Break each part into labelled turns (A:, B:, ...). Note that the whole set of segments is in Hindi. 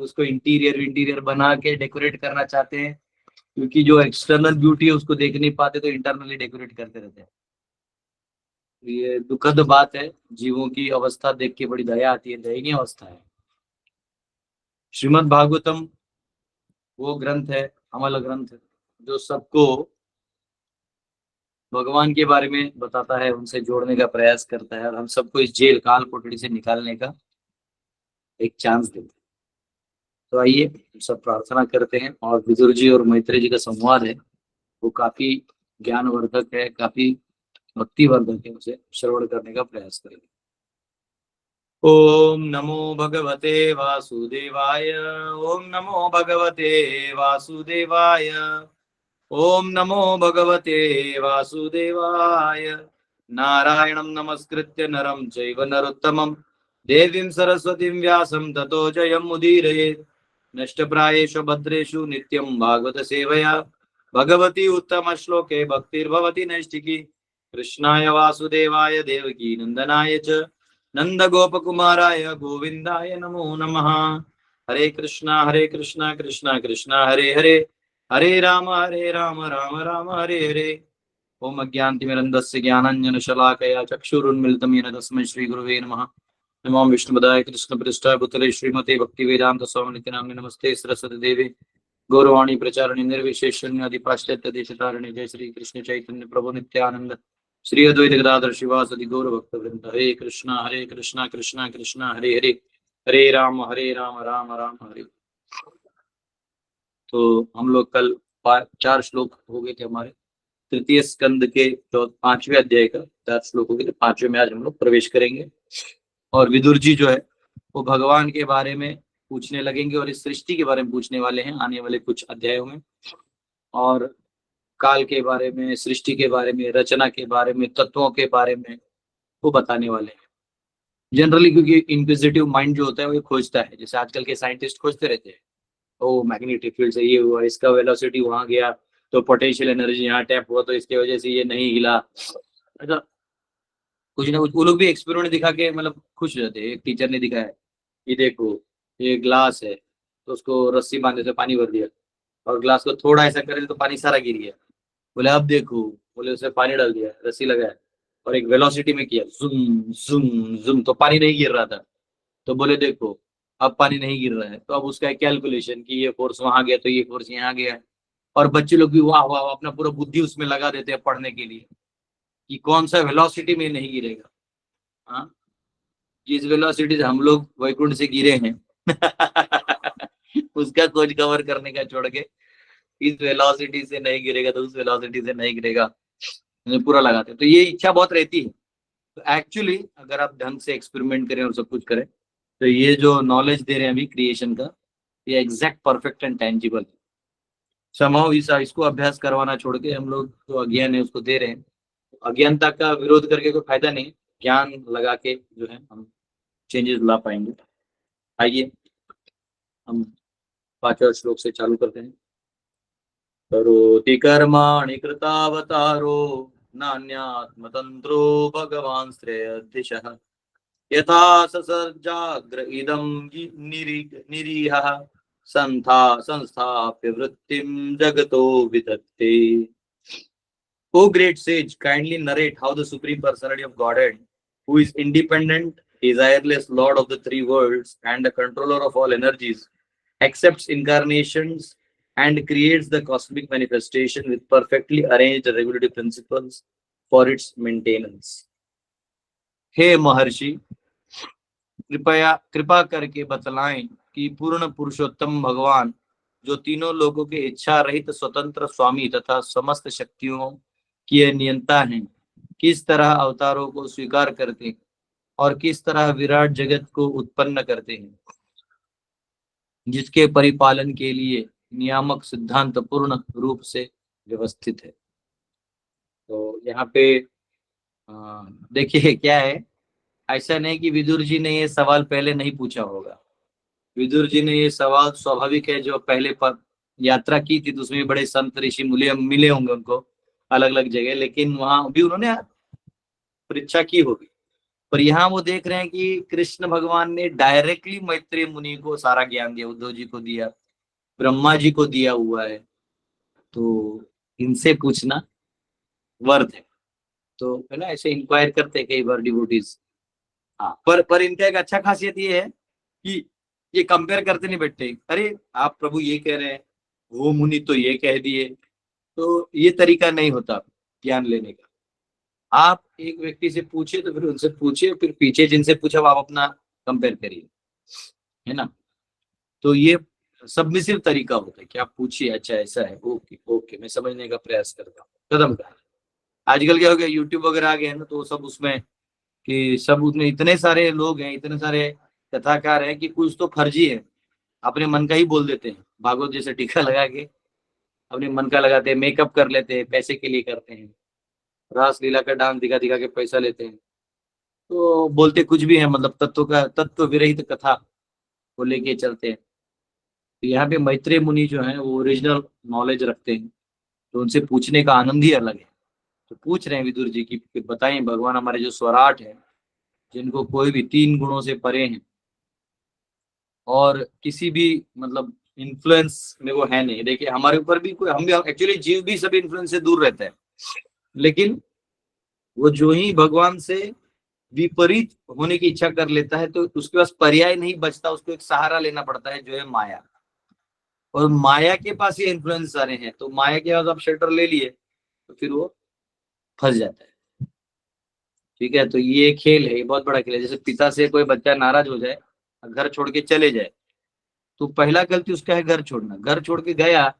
A: लोग उसको इंटीरियर बना के डेकोरेट करना चाहते हैं, क्योंकि जो एक्सटर्नल ब्यूटी है उसको देख नहीं पाते, तो इंटरनली डेकोरेट करते रहते हैं। ये दुखद बात है, जीवों की अवस्था देख के बड़ी दया आती है, दयनीय अवस्था है। श्रीमद् भागवतम वो ग्रंथ है, अमल ग्रंथ, जो सबको भगवान के बारे में बताता है, उनसे जोड़ने का प्रयास करता है, और हम सबको इस जेल काल कोठरी से निकालने का एक चांस देता है। तो आइए हम सब प्रार्थना करते हैं, और विदुर जी और मैत्री जी का संवाद है, वो काफी ज्ञानवर्धक है, काफी भक्तिवर्धक है, उसे श्रवण करने का प्रयास करेंगे। ओम नमो भगवते वासुदेवाय। ओम नमो भगवते वासुदेवाय। ओम नमो भगवते वासुदेवाय। नारायणं नमस्कृत्य नरं चैव नरोत्तमं देवीं सरस्वतीं व्यासं ततो जयमुदीरयेत्। नष्टप्रायेषु भद्रेषु नित्यं भागवत सेवया भगवती उत्तम श्लोके भक्तिर्भवति नैष्टिकी। कृष्णाय वासुदेवाय देवकी नंदनाय च नंद गोपकुमाराय गोविंदाय नमो नमः। हरे कृष्णा कृष्णा कृष्णा हरे हरे, हरे राम राम राम हरे हरे। ओम अज्ञानतिमिरन्धस्य ज्ञानाञ्जनशलाकया चक्षुरुन्मिलितं येन तस्मै श्रीगुरुवे नमः। नमो विष्णुपदाय कृष्णपृष्ठाय भूतले श्रीमते भक्तिवेदान्तस्वामिनिति नाम्ने नमस्ते सरस्वती देवे गौरवाणी प्रचारिणे निर्विशेषण्यदि पाश्चात्य देशतारिणे। जय श्री कृष्ण चैतन्य प्रभु नित्यानंद श्री अद्वैत गदाधर श्रीवासदि गौर भक्त वृंद। हरे कृष्णा कृष्णा कृष्णा हरे हरे, हरे राम राम राम हरे। तो हम लोग कल 4 श्लोक हो गए थे हमारे तृतीय स्कंद के 5वें अध्याय का 4 श्लोक हो गए थे। 5वें में आज हम लोग प्रवेश करेंगे, और विदुर जी जो है वो भगवान के बारे में पूछने लगेंगे, और इस सृष्टि के बारे में पूछने वाले हैं आने वाले कुछ अध्यायों में, और काल के बारे में, सृष्टि के बारे में, रचना के बारे में, तत्वों के बारे में वो बताने वाले हैं। जनरली क्योंकि इंक्विजिटिव माइंड जो होता है वो खोजता है, जैसे आजकल के साइंटिस्ट खोजते रहते हैं, ओ मैग्नेटिक फील्ड से ये हुआ, इसका वेलोसिटी वहां गया, तो पोटेंशियल एनर्जी यहाँ टैप हुआ, तो इसके वजह से ये नहीं हिला। अच्छा, कुछ ना कुछ वो लोग भी एक्सपेरिमेंट दिखा के मतलब खुश हो जाते हैं। एक टीचर ने दिखाया, ये देखो ये ग्लास है, तो उसको रस्सी बांधे से पानी भर दिया, और ग्लास को थोड़ा ऐसा करे तो पानी सारा गिर गया। बोले अब देखो, बोले उसमें पानी डाल दिया, रस्सी लगाया, और एक वेलोसिटी में किया, जुम जुम जुम, तो पानी नहीं गिर रहा था। तो बोले देखो अब पानी नहीं गिर रहा है, तो अब उसका कैलकुलेशन कि ये फोर्स वहां गया तो ये फोर्स यहाँ गया। और बच्चे लोग भी वाह वाह अपना पूरा बुद्धि उसमें लगा देते हैं पढ़ने के लिए, कि कौन सा वेलोसिटी में नहीं गिरेगा। हाँ, जिस वेलोसिटी से हम लोग वैकुंठ से गिरे हैं उसका खोज कवर करने का छोड़ के इस वेलोसिटी से नहीं गिरेगा तो उस वेलोसिटी से नहीं गिरेगा, पूरा लगाते हैं। तो ये इच्छा बहुत रहती है। तो एक्चुअली अगर आप ढंग से एक्सपेरिमेंट करें और सब कुछ करें, तो ये जो नॉलेज दे रहे हैं अभी क्रिएशन का, ये एग्जैक्ट परफेक्ट एंड टेंजिबल है। समाव इसको अभ्यास करवाना छोड़ के हम लोग जो अज्ञान है उसको दे रहे हैं। अज्ञानता का विरोध करके कोई फायदा नहीं, ज्ञान लगा के जो है हम चेंजेस ला पाएंगे। आइए हम 5वें श्लोक से चालू करते हैं। करोति कर्माणि कृतावतारो नान्यात्मतन्त्रो भगवान् श्रेयर्दिशः। यथा ससर्जाग्र इदं निरीहः संस्थाप्य वृत्तिं जगतो विदत्ते। O great sage, kindly narrate how the Supreme Personality of Godhead, who is independent, desireless Lord of the 3 worlds, and the controller of all energies, accepts incarnations and creates the cosmic manifestation with perfectly arranged regulative principles for its maintenance. हे महर्षि, कृपा करके बतलाएं कि पूर्ण पुरुषोत्तम भगवान, जो तीनों लोगों के इच्छा रहित स्वतंत्र स्वामी तथा समस्त शक्तियों की नियंता हैं, किस तरह अवतारों को स्वीकार करते हैं और किस तरह विराट जगत को उत्पन्न करते हैं, जिसके परिपालन के लिए नियामक सिद्धांत पूर्ण रूप से व्यवस्थित है। तो यहाँ पे देखिए क्या है, ऐसा नहीं कि विदुर जी ने ये सवाल पहले नहीं पूछा होगा। विदुर जी ने ये सवाल, स्वाभाविक है, जो पहले पर यात्रा की थी तो उसमें बड़े संत ऋषि मिले होंगे उनको अलग अलग जगह, लेकिन वहां भी उन्होंने परीक्षा की होगी। पर यहाँ वो देख रहे हैं कि कृष्ण भगवान ने डायरेक्टली मैत्रेय मुनि को सारा ज्ञान दिया, उद्धव जी को दिया, ब्रह्मा जी को दिया हुआ है, तो इनसे पूछना वर्थ है। तो है ना, ऐसे इंक्वायर करते हैं कई बार डिवोटीज। हाँ, पर इनका एक अच्छा खासियत ये है कि ये कंपेयर करते नहीं बैठते, अरे आप प्रभु ये कह रहे हैं, वो मुनि तो ये कह दिए। तो ये तरीका नहीं होता ज्ञान लेने का। आप एक व्यक्ति से पूछिए तो फिर उनसे पूछिए, फिर पीछे जिनसे पूछा वो आप अपना कंपेयर करिए, है ना। तो ये सबमिसिव तरीका होता है कि आप पूछिए, अच्छा ऐसा है, ओके ओके, मैं समझने का प्रयास करता हूँ, खत्म कर। आजकल क्या हो गया, यूट्यूब वगैरह आ गए हैं ना, तो सब उसमें कि सब उसमें इतने सारे लोग हैं, इतने सारे कथाकार हैं कि कुछ तो फर्जी है, अपने मन का ही बोल देते हैं, भागवत जैसे टीका लगा के अपने मन का लगाते हैं, मेकअप कर लेते हैं, पैसे के लिए करते हैं, रास लीला का डांस दिखा दिखा के पैसा लेते हैं। तो बोलते कुछ भी है, मतलब तत्व विरहित कथा को लेके चलते हैं। तो यहाँ पे मैत्रेय मुनि जो है वो ओरिजिनल नॉलेज रखते हैं, तो उनसे पूछने का आनंद ही अलग है। तो पूछ रहे हैं विदुर जी की बताएं भगवान, हमारे जो स्वराट है, जिनको कोई भी तीन गुणों से परे हैं और किसी भी मतलब इन्फ्लुएंस में वो है नहीं। देखिए हमारे ऊपर भी कोई, हम भी एक्चुअली जीव भी सब इन्फ्लुएंस से दूर रहते हैं, लेकिन वो जो ही भगवान से विपरीत होने की इच्छा कर लेता है तो उसके पास पर्याय नहीं बचता, उसको एक सहारा लेना पड़ता है जो है माया। और माया के पास ये इन्फ्लुएंस सारे हैं, तो माया के पास आप शेल्टर ले लिए तो फिर वो फंस जाता है। ठीक है, तो ये खेल है, ये बहुत बड़ा खेल है। जैसे पिता से कोई बच्चा नाराज हो जाए, घर छोड़ के चले जाए, तो पहला गलती उसका है घर छोड़ना। घर छोड़ के गया,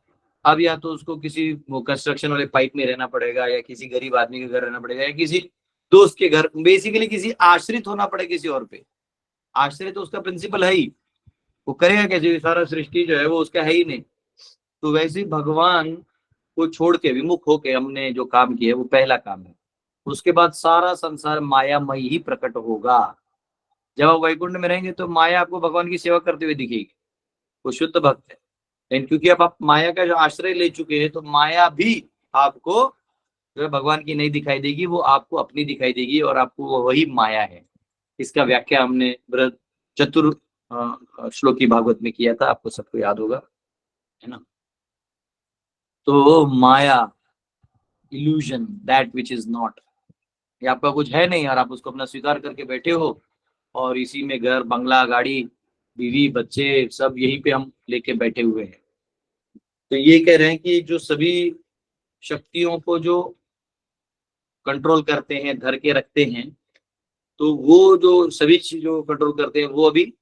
A: अब या तो उसको किसी कंस्ट्रक्शन वाले पाइप में रहना पड़ेगा, या किसी गरीब आदमी के घर रहना पड़ेगा, या किसी दोस्त के घर, बेसिकली किसी आश्रित होना पड़ेगा किसी और पे। आश्रित तो उसका प्रिंसिपल है ही, वो करेगा कैसे, सारा सृष्टि जो है वो उसका है ही नहीं। तो वैसे ही भगवान को छोड़ के विमुख होके हमने जो काम किया है वो पहला काम है। उसके बाद सारा संसार मायामय ही प्रकट होगा। जब आप वैकुंठ में रहेंगे तो माया आपको भगवान की सेवा करते हुए दिखेगी, वो शुद्ध भक्त है। लेकिन क्योंकि आप माया का जो आश्रय ले चुके हैं, तो माया भी आपको जो है भगवान की नहीं दिखाई देगी, वो आपको अपनी दिखाई देगी, और आपको वो वही माया है। इसका व्याख्या हमने बृहद चतुर श्लोकी भागवत में किया था, आपको सबको याद होगा, है ना। तो माया, illusion, that which is not, ये आपका कुछ है नहीं और आप उसको अपना स्वीकार करके बैठे हो, और इसी में घर बंगला गाड़ी बीवी बच्चे सब यहीं पे हम लेके बैठे हुए हैं। तो ये कह रहे हैं कि जो सभी शक्तियों को जो कंट्रोल करते हैं, धर के रखते हैं, तो वो जो सभी चीजों को कंट्रोल करते हैं वो अभी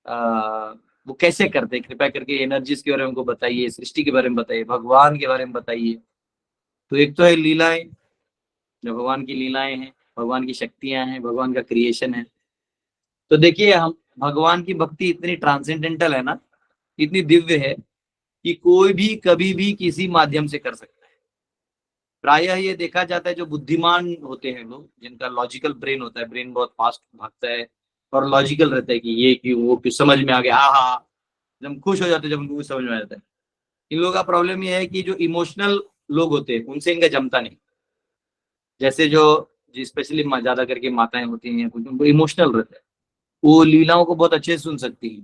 A: आ, वो कैसे करते हैं, कृपया करके एनर्जीज के बारे में हमको बताइए, सृष्टि के बारे में बताइए, भगवान के बारे में बताइए। तो एक तो है लीलाएं, जो भगवान की लीलाएं हैं, भगवान की शक्तियां हैं, भगवान का क्रिएशन है। तो देखिए हम भगवान की भक्ति इतनी ट्रांसेंडेंटल है ना, इतनी दिव्य है कि कोई भी कभी भी किसी माध्यम से कर सकता है। प्रायः ये देखा जाता है जो बुद्धिमान होते हैं लोग, जिनका लॉजिकल ब्रेन होता है, ब्रेन बहुत फास्ट भागता है और लॉजिकल रहता है कि ये क्यों वो क्यों, समझ में आ गया, हाँ हाँ, जब खुश हो जाते हैं जब उनको कुछ समझ में आ जाता है। इन लोगों का प्रॉब्लम ये है कि जो इमोशनल लोग होते हैं उनसे इनका जमता नहीं। जैसे जो स्पेशली ज्यादा करके माताएं होती हैं, कुछ उनको इमोशनल रहता है, वो लीलाओं को बहुत अच्छे से सुन सकती है।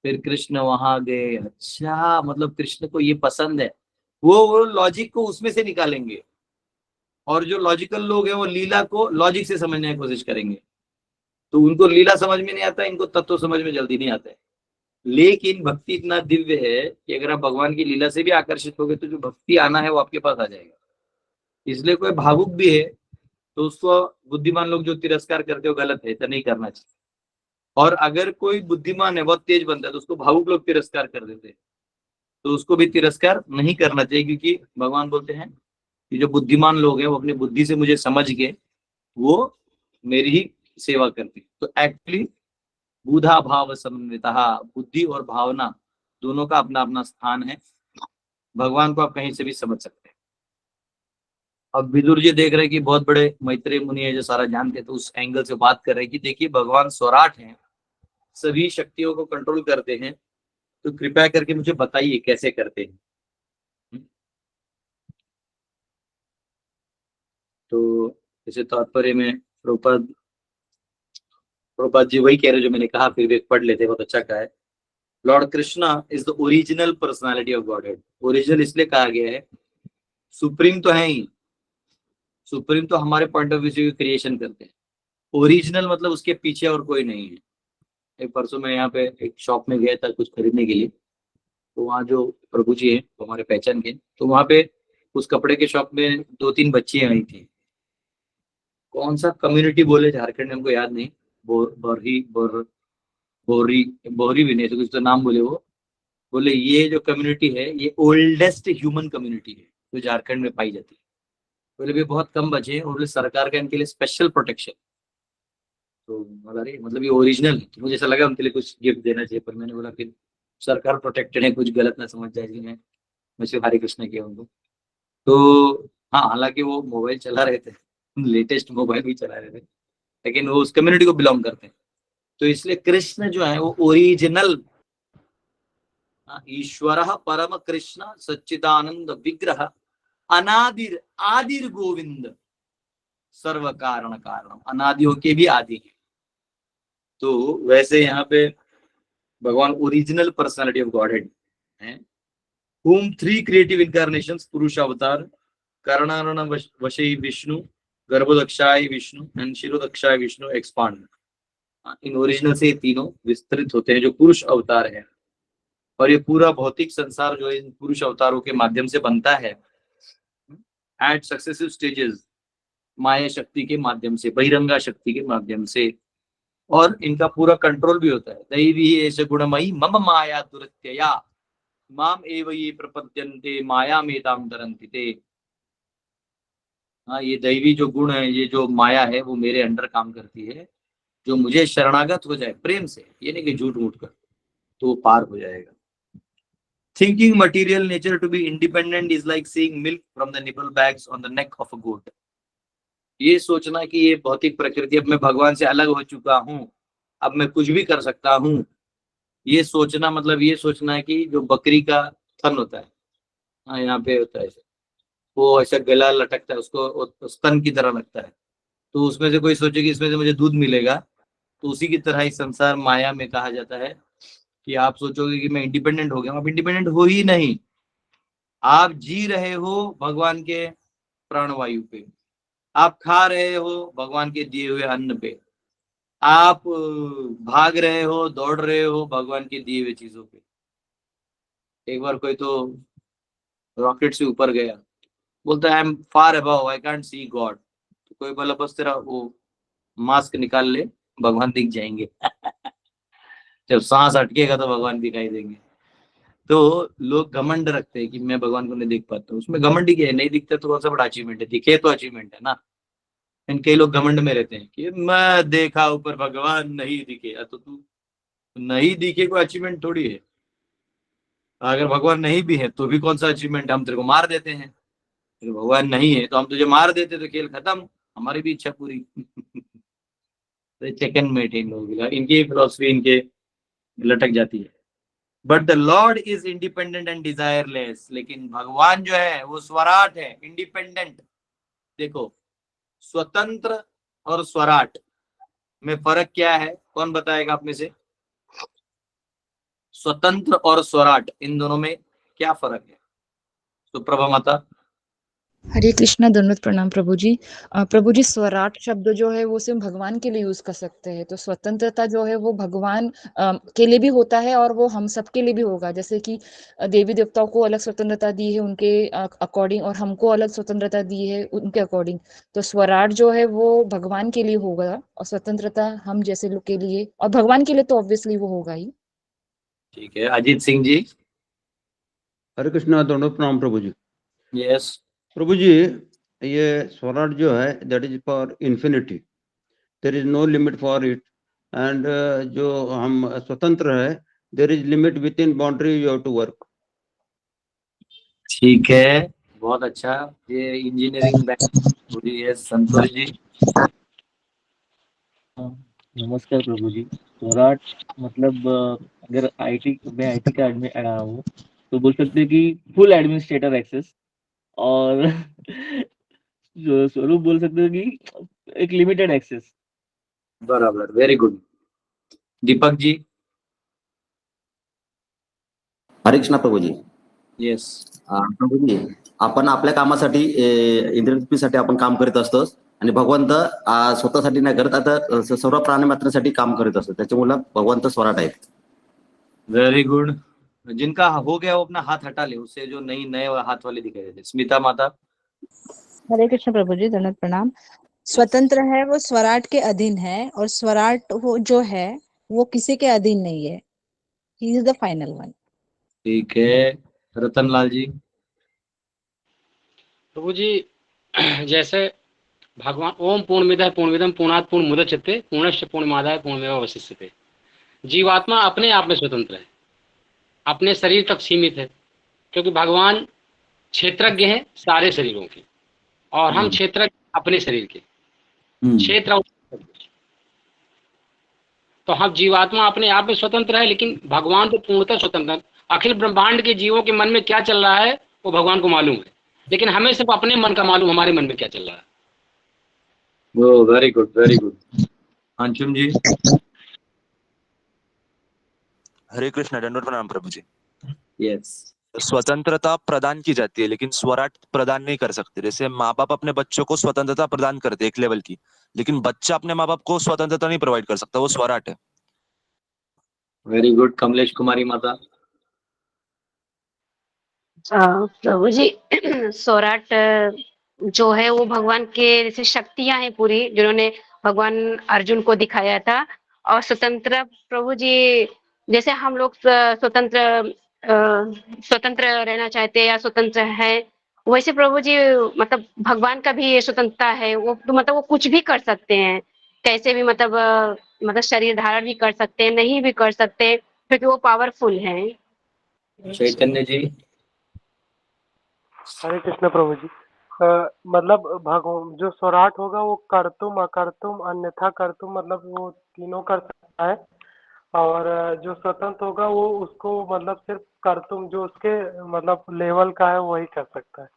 A: फिर कृष्ण वहां गए, अच्छा मतलब कृष्ण को ये पसंद है, वो लॉजिक को उसमें से निकालेंगे। और जो लॉजिकल लोग हैं वो लीला को लॉजिक से समझने की कोशिश करेंगे। तो उनको लीला समझ में नहीं आता, इनको तत्व समझ में जल्दी नहीं आता है। लेकिन भक्ति इतना दिव्य है कि अगर आप भगवान की लीला से भी आकर्षित हो गए तो जो भक्ति आना है वो आपके पास आ जाएगा। इसलिए कोई भावुक भी है तो उसको बुद्धिमान लोग जो तिरस्कार करते हो गलत है, ऐसा नहीं करना चाहिए। और अगर कोई बुद्धिमान है, बहुत तेज बनता है, तो उसको भावुक लोग तिरस्कार कर देते हैं, तो उसको भी तिरस्कार नहीं करना चाहिए। क्योंकि भगवान बोलते हैं कि जो बुद्धिमान लोग हैं वो अपनी बुद्धि से मुझे समझ के वो मेरी ही सेवा करते हैं। तो एक्चुअली बुधा भाव समन्विता, बुद्धि और भावना दोनों का अपना अपना स्थान है। भगवान को आप कहीं से भी समझ सकते हैं। अब विदुर जी देख रहे हैं कि बहुत बड़े मैत्रेय मुनि है जो सारा जानते हैं, तो उस एंगल से बात कर रहे हैं कि देखिए भगवान स्वराट हैं, सभी शक्तियों को कंट्रोल करते हैं, तो कृपया करके मुझे बताइए कैसे करते हैं। तो इसे तात्पर्य में प्रभुपाद प्रभुपाद जी वही कह रहे जो मैंने कहा, फिर भी एक पढ़ लेते, बहुत अच्छा कहा है। Lord Krishna is the original personality of godhead. Original इसलिए कहा गया है, सुप्रीम तो है ही, सुप्रीम तो हमारे पॉइंट ऑफ व्यू से क्रिएशन करते हैं, ओरिजिनल मतलब उसके पीछे और कोई नहीं है। एक परसों मैं यहाँ पे एक शॉप में गया था कुछ खरीदने के लिए, तो वहाँ जो प्रभु जी हैं वो हमारे पहचान के, तो वहाँ पे उस कपड़े के शॉप में 2-3 बच्चियां आई थी। कौन सा कम्युनिटी बोले झारखंड में, हमको याद नहीं, बोरी बोरी बोरी भी नहीं, तो कुछ तो नाम बोले वो, बोले ये जो कम्युनिटी है ये ओल्डेस्ट ह्यूमन कम्युनिटी है जो झारखंड में पाई जाती है। बोले भी बहुत कम बचे हैं, और बोले सरकार का इनके लिए स्पेशल प्रोटेक्शन। तो बोला अरे मतलब ये ओरिजिनल है, तो मुझे ऐसा लगा उनके लिए कुछ गिफ्ट देना चाहिए, पर मैंने बोला फिर सरकार प्रोटेक्टेड है, कुछ गलत ना समझ जाए जी, मैं सिर्फ हरे कृष्ण किया उनको। तो हाँ, हालांकि वो मोबाइल चला रहे थे, लेटेस्ट मोबाइल भी चला रहे थे, लेकिन वो उस कम्युनिटी को बिलोंग करते हैं। तो इसलिए कृष्ण जो है वो ओरिजिनल ईश्वर परम कृष्ण सच्चिदानंद विग्रह अनादिर आदिर गोविंद सर्व कारण कारण, अनादियों के भी आदि है। तो वैसे यहाँ पे भगवान ओरिजिनल पर्सनालिटी ऑफ गॉडहेड है, whom 3 creative incarnations पुरुष अवतार, करणारण वशई विष्णु, गर्भोदक्षाय विष्णु एंड शिरोदक्षाय विष्णु एक्सपांड। इन ओरिजिनल से तीनों विस्तृत होते हैं जो पुरुष अवतार है, और ये पूरा भौतिक संसार जो है इन पुरुष अवतारों के माध्यम से बनता है एट सक्सेसिव स्टेजेस, माया शक्ति के माध्यम से, बहिरंगा शक्ति के माध्यम से, और इनका पूरा कंट्रोल भी होता है। दैवी ऐसे गुणमयी मम माया दुरत्यया माम एव ये प्रपद्यन्ते माया मेताम तरन्ति ते। हाँ, ये दैवी जो गुण है, ये जो माया है वो मेरे अंडर काम करती है, जो मुझे शरणागत हो जाए प्रेम से, ये नहीं कि झूठ मूठ कर, तो वो पार हो जाएगा। Thinking material nature to be independent is like seeing milk from the nipple bags on the neck of a goat. ये सोचना कि ये भौतिक प्रकृति, अब मैं भगवान से अलग हो चुका हूँ, अब मैं कुछ भी कर सकता हूँ, ये सोचना मतलब ये सोचना है कि जो बकरी का थन होता है, हाँ यहाँ पे होता है ऐसे, वो ऐसा गला लटकता है, उसको स्तन की तरह लगता है, तो उसमें से कोई सोचे कि इसमें से मुझे दूध मिलेगा, तो उसी की तरह ही संसार माया में कहा जाता है कि आप सोचोगे कि मैं इंडिपेंडेंट हो गया, आप इंडिपेंडेंट हो ही नहीं। आप जी रहे हो भगवान के प्राणवायु पे, आप खा रहे हो भगवान के दिए हुए अन्न पे, आप भाग रहे हो दौड़ रहे हो भगवान के दिए हुए चीजों पे। एक बार कोई तो रॉकेट से ऊपर गया, बोलता है I am far above I can't see God, तो कोई बोला बस तेरा वो मास्क निकाल ले, भगवान दिख जाएंगे। जब सांस अटकेगा तो भगवान दिखाई देंगे। तो लोग घमंड रखते हैं कि मैं भगवान को नहीं देख पाता हूँ, उसमें घमंड ही क्या है, नहीं दिखता तो कौन सा बड़ा अचीवमेंट है, दिखे तो अचीवमेंट है ना। इन कई लोग घमंड में रहते हैं कि मैं देखा ऊपर भगवान नहीं दिखे, तो तू नहीं दिखे कोई अचीवमेंट थोड़ी है। अगर भगवान नहीं भी है तो भी कौन सा अचीवमेंट है, हम तेरे को मार देते हैं, अगर भगवान नहीं है तो हम तुझे मार देते तो खेल खत्म, हमारी भी इच्छा पूरी। तो चिकन मेट इन लोगों की, इनकी फिलोसफी इनके लटक जाती है। But the Lord is independent and desireless, लेकिन भगवान जो है वो स्वराट है, इंडिपेंडेंट। देखो, स्वतंत्र और स्वराट में फर्क क्या है, कौन बताएगा आप में से? स्वतंत्र और स्वराट, इन दोनों में क्या फर्क है? सुप्रभा माता।
B: हरे कृष्णा, दंडवत प्रणाम प्रभु जी। प्रभु जी, स्वराट शब्द जो है वो सिर्फ भगवान के लिए यूज कर सकते हैं, तो स्वतंत्रता जो है वो भगवान के लिए भी होता है और वो हम सब के लिए भी होगा। जैसे कि देवी देवताओं को अलग स्वतंत्रता दी है उनके अकॉर्डिंग, और हमको अलग स्वतंत्रता दी है उनके अकॉर्डिंग। तो स्वराट जो है वो भगवान के लिए होगा और स्वतंत्रता हम जैसे लोग के लिए, और भगवान के लिए तो ऑब्वियसली वो होगा ही।
A: ठीक है, अजीत सिंह जी।
C: हरे कृष्णा, दंडवत प्रणाम प्रभु जी।
A: यस
C: प्रभु जी, ये स्वराट जो है that is for infinity, there is no limit for it. And जो हम स्वतंत्र है, there is limit within boundary you have to work.
A: ठीक है, बहुत अच्छा। ये engineering back, yes Santosh ji.
D: नमस्कार प्रभु जी। स्वराट मतलब अगर आईटी में आईटी का हूँ तो बोल सकते हैं कि फुल एडमिनिस्ट्रेटर एक्सेस, और जो स्वरूप बोल सकते हैं कि एक लिमिटेड एक्सेस।
A: बराबर, वेरी गुड। दीपक जी।
E: हरे कृष्णा प्रभूजी.
A: येस.
E: प्रभूजी, आपण आपल्या कामासाठी इंद्रियतृप्तीसाठी आपण काम करीत असतो आणि भगवंत स्वतःसाठी नाही करत, आता सर्व प्राणीमात्रांसाठी काम करीत असतो. त्याच्यामुळे भगवंत स्वराट आहेत.
A: Very good. जिनका हो गया वो अपना हाथ हटा ले, उससे जो नए हाथ वाले दिखाई देते. स्मिता माता.
F: हरे कृष्ण प्रभु जी, दंडवत प्रणाम. स्वतंत्र है, वो स्वराट के अधीन है, और स्वराट वो जो है वो किसी के अधीन नहीं है. He is the final one.
A: ठीक है. रतनलाल जी.
G: प्रभु जी, जैसे भगवान ओम पूर्णमिदः पूर्णमिदं पूर्णात् पूर्णमुदच्यते पूर्णस्य पूर्णमादाय पूर्णमेवावशिष्यते. जीवात्मा अपने आप में स्वतंत्र है, अपने शरीर तक सीमित है, क्योंकि भगवान क्षेत्रज्ञ है सारे शरीरों के, और हम क्षेत्रज्ञ अपने शरीर के. क्षेत्र और तो हम जीवात्मा अपने आप में स्वतंत्र है, लेकिन भगवान तो पूर्णतः स्वतंत्र है. अखिल ब्रह्मांड के जीवों के मन में क्या चल रहा है वो भगवान को मालूम है, लेकिन हमें सिर्फ अपने मन का मालूम, हमारे मन में क्या चल रहा है.
A: Very good, very good. Anshum ji.
H: Hare Krishna. दंडवत प्रणाम प्रभु जी.
A: यस.
H: स्वतंत्रता प्रदान की जाती है, लेकिन स्वराट प्रदान नहीं कर सकते. जैसे माँ बाप अपने बच्चों को स्वतंत्रता प्रदान करते एक लेवल की, लेकिन बच्चा अपने माँ बाप को स्वतंत्रता नहीं प्रोवाइड कर सकता. वो स्वराट है.
A: Very good. कमलेश कुमारी माता.
I: प्रभु जी, स्वराट जो है वो भगवान के जैसे शक्तियां हैं पूरी, जिन्होंने भगवान अर्जुन को दिखाया था. और स्वतंत्र प्रभु जी, जैसे हम लोग स्वतंत्र रहना चाहते हैं या स्वतंत्र है, वैसे प्रभु जी मतलब भगवान का भी ये स्वतंत्रता है. वो तो मतलब वो कुछ भी कर सकते हैं, कैसे भी मतलब शरीर धारण भी कर सकते हैं, नहीं भी कर सकते, क्योंकि वो पावरफुल है.
A: चैतन्य जी.
J: हरे कृष्ण प्रभु जी. मतलब भगवान जो स्वराट होगा वो कर्तुम अकर्तुम अन्यथा कर्तुम मतलब वो तीनों कर सकता है, और जो स्वतंत्र होगा वो उसको मतलब सिर्फ कर्तुम जो उसके मतलब लेवल का है वही कर सकता है.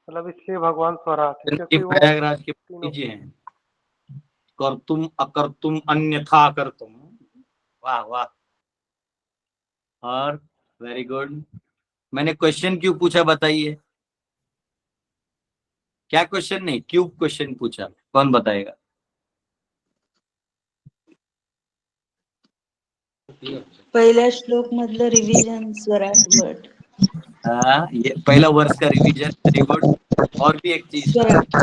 J: मतलब इसलिए भगवान स्वराट है, क्योंकि वो
A: प्रयागराज के
J: तीनों
A: जी हैं. कर्तुम अकर्तुम अन्यथा कर्तुम. वाह वाह. और वेरी गुड. मैंने क्वेश्चन क्यों पूछा बताइए. क्या क्वेश्चन नहीं, क्यों क्वेश्चन पूछा, कौन बताएगा.
K: पहिल्या श्लोक मधलं रिव्हिजन स्वराट वर्ड.
A: हाँ, ये पहला वर्ष का रिवीजन. Very good. और भी एक चीज.
K: स्वराट.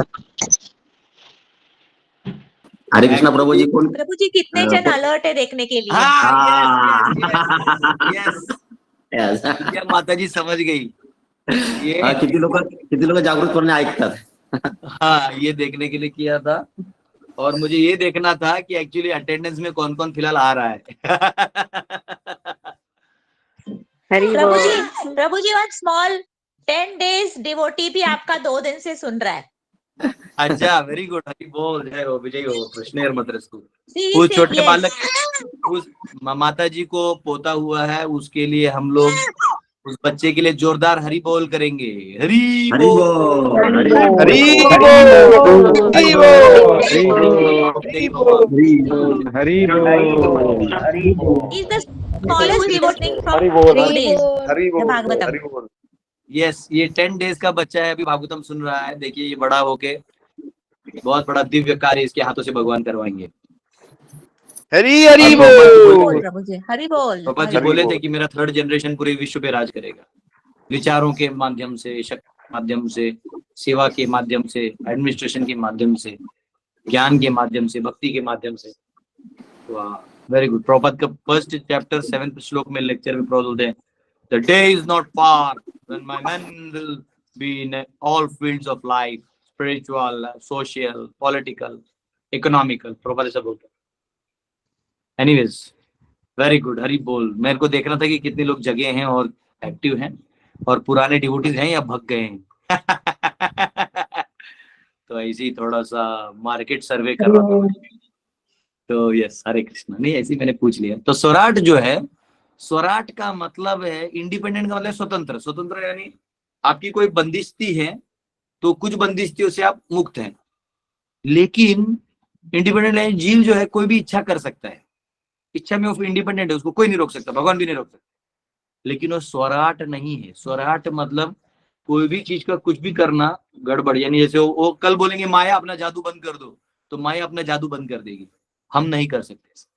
E: हरे कृष्णा प्रभू जी. कोण
K: प्रभु जी, कितने जन अलर्ट है देखने के लिए.
A: हाँ, यस.
E: Yes.
A: क्या माता जी समझ गई. ये
E: किती लोक जागृतपणे ऐकतात.
A: हाँ, ये देखने के लिए किया था, और मुझे ये देखना था कि एक्चुअली अटेंडेंस में कौन कौन फिलहाल आ रहा है.
K: प्रभु जी वन स्मॉल 10 days डिवोटी भी आपका 2 दिन से सुन रहा है.
A: अच्छा, वेरी गुड. हरि बोल. जय हो, विजय हो. कृष्णेर मद्रसु.
K: Seriously,
A: उस छोटे
K: yes.
A: बालक, उस माता जी को पोता हुआ है, उसके लिए हम लोग उस बच्चे के लिए जोरदार हरि बोल करेंगे. हरि
E: हरि
A: बोल.
E: बोल.
J: हरि बोल.
A: हरि बोल. जय भगवान.
J: हरि बोल.
K: He is the smallest devotee from
J: Hari बोल.
K: 3 days.
J: हरि
K: The
J: बोल.
K: Bhagavatam.
J: हरि बोल.
A: यस, ये 10 डेज का बच्चा है, अभी भागवतम सुन रहा है. देखिए, ये बड़ा होके बहुत बड़ा दिव्य कार्य इसके हाथों से भगवान करवाएंगे.
K: हरि बोल प्रभु जी, हरि बोल.
A: पापा जी बोले थे कि मेरा 3rd जनरेशन पूरे विश्व पे राज करेगा, विचारों के माध्यम से, शक्ति के माध्यम से, सेवा के माध्यम से, एडमिनिस्ट्रेशन के माध्यम से, ज्ञान के माध्यम से, भक्ति के माध्यम से. वाह, वेरी गुड. प्रभुपाद का 1st चैप्टर 7th श्लोक में लेक्चर में प्रभुपाद बोलते हैं, the day is not far when my men will be in all fields of life, spiritual, social, political, economical. Prabhupada ऐसा बोलते हैं. Anyways, very good. हरि बोल. मेरे को देखना था कि कितने लोग जगे हैं और एक्टिव हैं, और पुराने डिवोटीज हैं या भग गए हैं. तो ऐसे ही थोड़ा सा मार्केट सर्वे कर रहा था. तो यस, हरे कृष्णा. नहीं, ऐसे ही मैंने पूछ लिया. तो स्वराट जो है, स्वराट का मतलब है इंडिपेंडेंट का मतलब स्वतंत्र. स्वतंत्र यानी आपकी कोई बंदिशती है तो कुछ बंदिशतियों से आप मुक्त हैं, लेकिन इंडिपेंडेंट यानी जीव जो है कोई भी इच्छा कर सकता है. इच्छा में वो इंडिपेंडेंट है, उसको कोई नहीं रोक सकता, भगवान भी नहीं रोक सकता। लेकिन वो स्वराट नहीं है। स्वराट मतलब कोई भी चीज का कुछ भी करना गड़बड़, यानी जैसे वो कल बोलेंगे माया अपना जादू बंद कर दो, तो माया अपना जादू बंद कर देगी, हम नहीं कर सकते।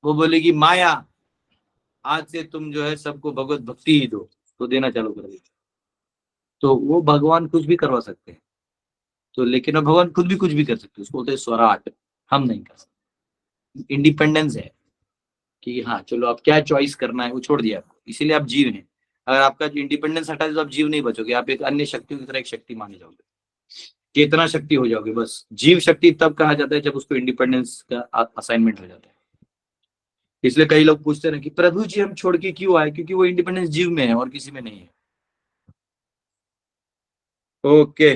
A: वो बोलेगी माया आज से तुम जो है सबको भगवत भक्ति ही दो, तो देना चालू कर देगी। तो वो भगवान कुछ भी करवा सकते हैं, तो लेकिन अब भगवान खुद भी कुछ भी कर सकते हैं, उसको बोलते हैं स्वराट, हम नहीं कर सकते। इंडिपेंडेंस है कि हाँ चलो आप क्या चॉइस करना है वो छोड़ दिया आपको, इसीलिए आप जीव हैं। अगर आपका इंडिपेंडेंस हटा दे तो आप जीव नहीं बचोगे, आप एक अन्य शक्तियों की तरह एक शक्ति माने जाओगे, चेतना शक्ति हो जाओगे। बस जीव शक्ति तब कहा जाता है जब उसको इंडिपेंडेंस का असाइनमेंट हो जाता है। इसलिए कई लोग पूछते हैं कि प्रभु जी हम छोड़ के क्यों आए, क्योंकि वो इंडिपेंडेंस जीव में है और किसी में नहीं है। ओके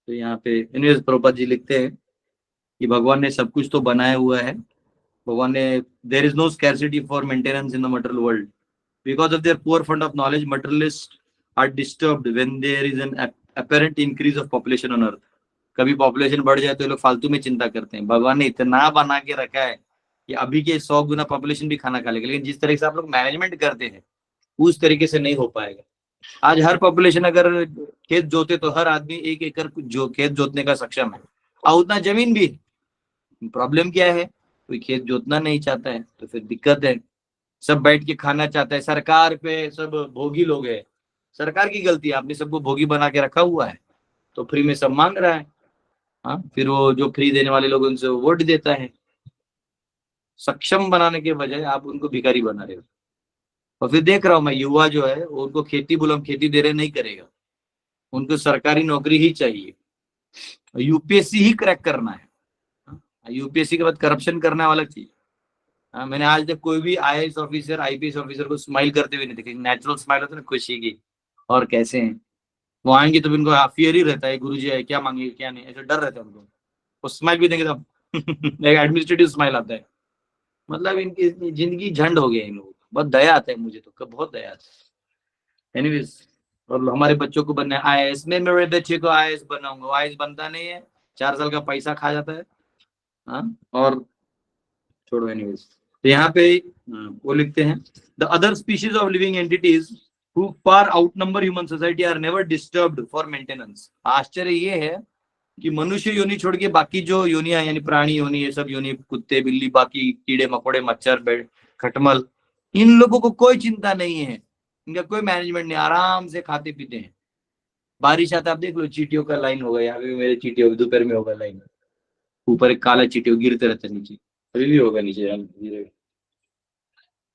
A: तो यहाँ पे एनीवेज प्रभुपाद जी लिखते हैं कि भगवान ने सब कुछ तो बनाया हुआ है। भगवान ने there is no scarcity for maintenance in the material world because of their poor fund of knowledge materialist are disturbed when there is an apparent increase of population on earth. कभी पॉपुलेशन बढ़ जाए तो ये लोग फालतू में चिंता करते हैं। भगवान ने इतना बना के रखा है कि अभी के 100 गुना पॉपुलेशन भी खाना खा लेगा, लेकिन जिस तरीके से आप लोग मैनेजमेंट करते हैं उस तरीके से नहीं हो पाएगा। आज हर पॉपुलेशन अगर खेत जोते तो हर आदमी 1 एकड़ जो खेत जोतने का सक्षम है, और उतना जमीन भी। प्रॉब्लम क्या है, कोई खेत जोतना नहीं चाहता है, तो फिर दिक्कत है। सब बैठ के खाना चाहता है, सरकार पे सब भोगी लोग हैं, सरकार की गलती है, आपने सबको भोगी बना के रखा हुआ है, तो फ्री में सब मांग रहा है। हाँ फिर वो जो फ्री देने वाले लोग उनसे वोट देता है। सक्षम बनाने के बजाय आप उनको भिखारी बना रहे हो। और फिर देख रहा हूं मैं युवा जो है उनको खेती बोलो हम खेती दे रहे नहीं करेगा, उनको सरकारी नौकरी ही चाहिए, यूपीएससी ही क्रैक करना है। यूपीएससी के बाद करप्शन करना अलग चीज। मैंने आज तक कोई भी आईएएस ऑफिसर आईपीएस ऑफिसर को स्माइल करते हुए नहीं देखा। नेचुरल स्माइल होता है ना खुशी की, और कैसे हैं वो आएंगे तो इनको फियर ही रहता है, गुरुजी है क्या मांगेंगे क्या नहीं, ऐसे डर रहता है उनको। वो स्माइल भी देंगे तो एक एडमिनिस्ट्रेटिव स्माइल आता है। मतलब इनकी जिंदगी झंड हो गया इन लोगों को। बहुत दया आता है मुझे तो, बहुत दया आता है। एनीवेज और हमारे बच्चों को बनना है आईएएस, मैं मेरे बच्चे को आईएएस बनाऊंगा, आईएएस बनता नहीं है, 4 साल का पैसा खा जाता है। हाँ और छोड़ो एनीवेज। तो यहाँ पे वो लिखते हैं the other species of living entities who far outnumber human society are never disturbed for maintenance। आश्चर्य ये है कि मनुष्य योनि छोड़ के बाकी जो योनियां यानी प्राणी योनि, ये सब योनि, कुत्ते बिल्ली बाकी कीड़े मकोड़े मच्छर बेड खटमल, इन लोगों को कोई चिंता नहीं है, इनका कोई मैनेजमेंट नहीं, आराम से खाते पीते हैं। बारिश आता आप देख लो चींटियों का लाइन होगा, यहाँ पे मेरे चींटियों दोपहर में होगा लाइन, ऊपर एक काला चींटियों गिरते रहते नीचे, अभी भी होगा नीचे।